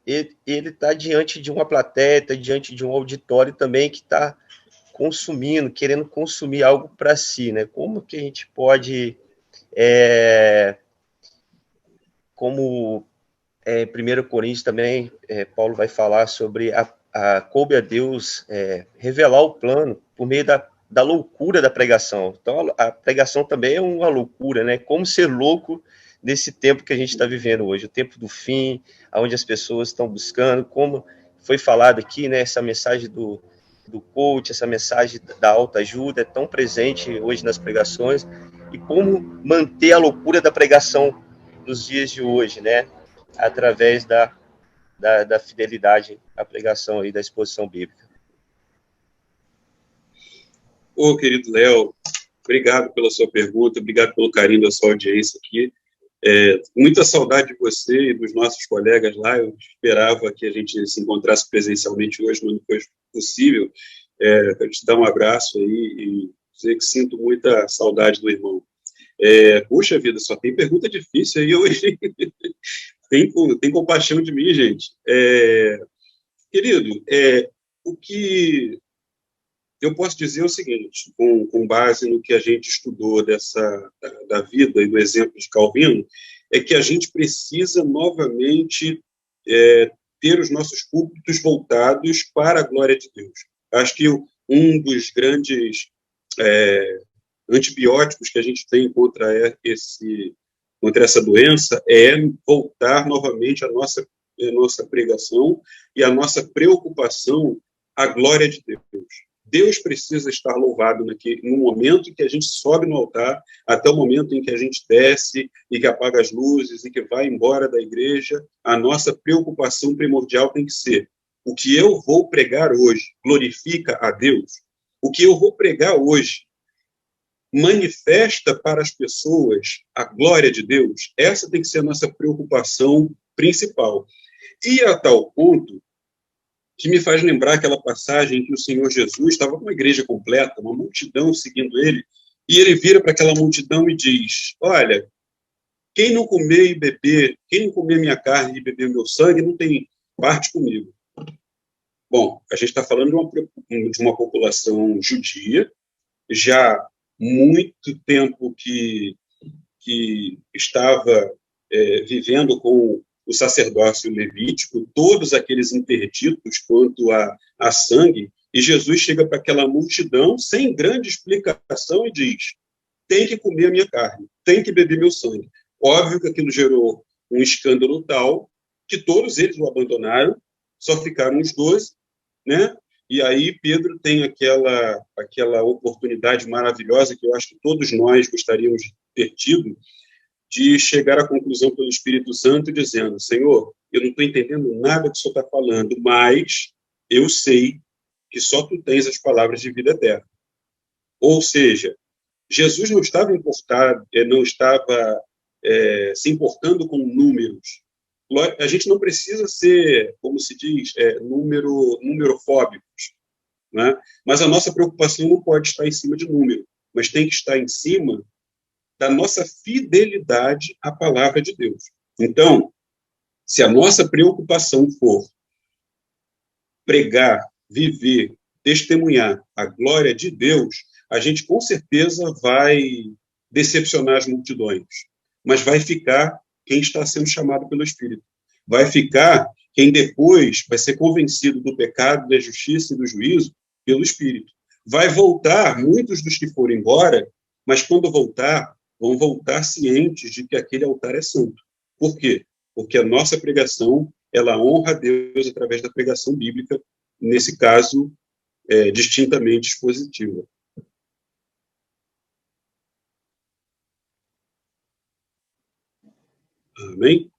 ele está diante de uma plateia, está diante de um auditório também que está consumindo, querendo consumir algo para si, né? Como que a gente pode, como 1 Coríntios também, Paulo vai falar sobre coube a Deus revelar o plano por meio da loucura da pregação. Então, a pregação também é uma loucura, né? Como ser louco nesse tempo que a gente está vivendo hoje, o tempo do fim, onde as pessoas estão buscando, como foi falado aqui, né? Essa mensagem do coach, essa mensagem da autoajuda é tão presente hoje nas pregações, e como manter a loucura da pregação nos dias de hoje, né? Através da da fidelidade à pregação aí da exposição bíblica. Ô, querido Léo, obrigado pela sua pergunta, obrigado pelo carinho da sua audiência aqui. Muita saudade de você e dos nossos colegas lá. Eu esperava que a gente se encontrasse presencialmente hoje, mas não foi possível. Eu te dar um abraço aí e dizer que sinto muita saudade do irmão. Puxa vida, só tem pergunta difícil aí hoje. Tem compaixão de mim, gente. Querido, o que eu posso dizer é o seguinte, com base no que a gente estudou da vida e do exemplo de Calvino, é que a gente precisa novamente ter os nossos púlpitos voltados para a glória de Deus. Acho que um dos grandes antibióticos que a gente tem contra essa doença é voltar novamente a nossa pregação e a nossa preocupação à glória de Deus. Deus precisa estar louvado no momento em que a gente sobe no altar, até o momento em que a gente desce e que apaga as luzes e que vai embora da igreja. A nossa preocupação primordial tem que ser: o que eu vou pregar hoje glorifica a Deus? O que eu vou pregar hoje manifesta para as pessoas a glória de Deus? Essa tem que ser a nossa preocupação principal. E a tal ponto que me faz lembrar aquela passagem em que o Senhor Jesus estava com uma igreja completa, uma multidão seguindo ele, e ele vira para aquela multidão e diz: olha, quem não comer e beber, quem não comer minha carne e beber meu sangue, não tem parte comigo. Bom, a gente está falando de uma população judia, já muito tempo que estava vivendo com o sacerdócio levítico, todos aqueles interditos quanto a sangue, e Jesus chega para aquela multidão sem grande explicação e diz: tem que comer a minha carne, tem que beber meu sangue. Óbvio que aquilo gerou um escândalo tal que todos eles o abandonaram, só ficaram os 12, né? E aí Pedro tem aquela oportunidade maravilhosa que eu acho que todos nós gostaríamos de ter tido, de chegar à conclusão pelo Espírito Santo dizendo: Senhor, eu não estou entendendo nada que o Senhor está falando, mas eu sei que só tu tens as palavras de vida eterna. Ou seja, Jesus não estava se importando com números. A gente não precisa ser, como se diz, numerofóbicos, né? Mas a nossa preocupação não pode estar em cima de número, mas tem que estar em cima da nossa fidelidade à palavra de Deus. Então, se a nossa preocupação for pregar, viver, testemunhar a glória de Deus, a gente com certeza vai decepcionar as multidões, mas vai ficar quem está sendo chamado pelo Espírito. Vai ficar quem depois vai ser convencido do pecado, da justiça e do juízo pelo Espírito. Vai voltar muitos dos que foram embora, mas quando voltar, vão voltar cientes de que aquele altar é santo. Por quê? Porque a nossa pregação, ela honra a Deus através da pregação bíblica, nesse caso, distintamente expositiva. Amém?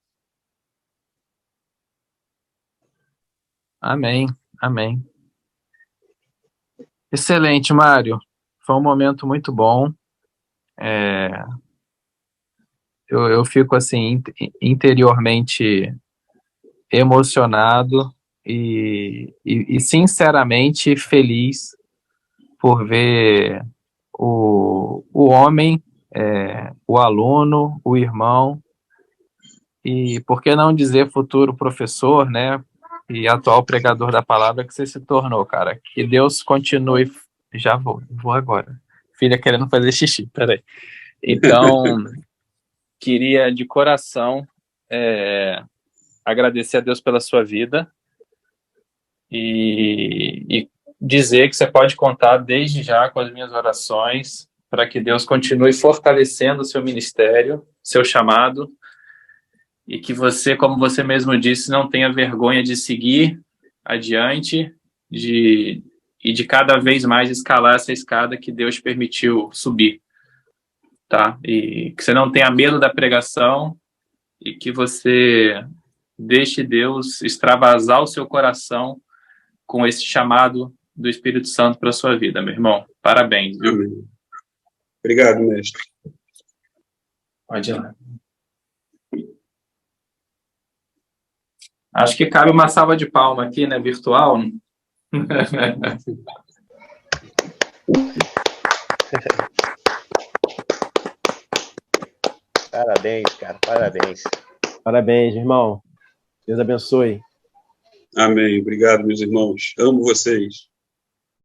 Amém, amém. Excelente, Mário. Foi um momento muito bom. Eu fico assim interiormente emocionado e sinceramente feliz por ver o homem, o aluno, o irmão e, por que não dizer, futuro professor, né, e atual pregador da palavra que você se tornou, cara. Que Deus continue. Já vou agora. Filha querendo fazer xixi, peraí. Então, queria de coração agradecer a Deus pela sua vida e dizer que você pode contar desde já com as minhas orações para que Deus continue fortalecendo o seu ministério, seu chamado, e que você, como você mesmo disse, não tenha vergonha de seguir adiante e de cada vez mais escalar essa escada que Deus permitiu subir, tá? E que você não tenha medo da pregação e que você deixe Deus extravasar o seu coração com esse chamado do Espírito Santo para a sua vida, meu irmão. Parabéns, viu? Amém. Obrigado, mestre. Pode ir lá. Acho que cabe uma salva de palmas aqui, né? Virtual. Parabéns, cara, parabéns. Parabéns, irmão. Deus abençoe. Amém. Obrigado, meus irmãos. Amo vocês.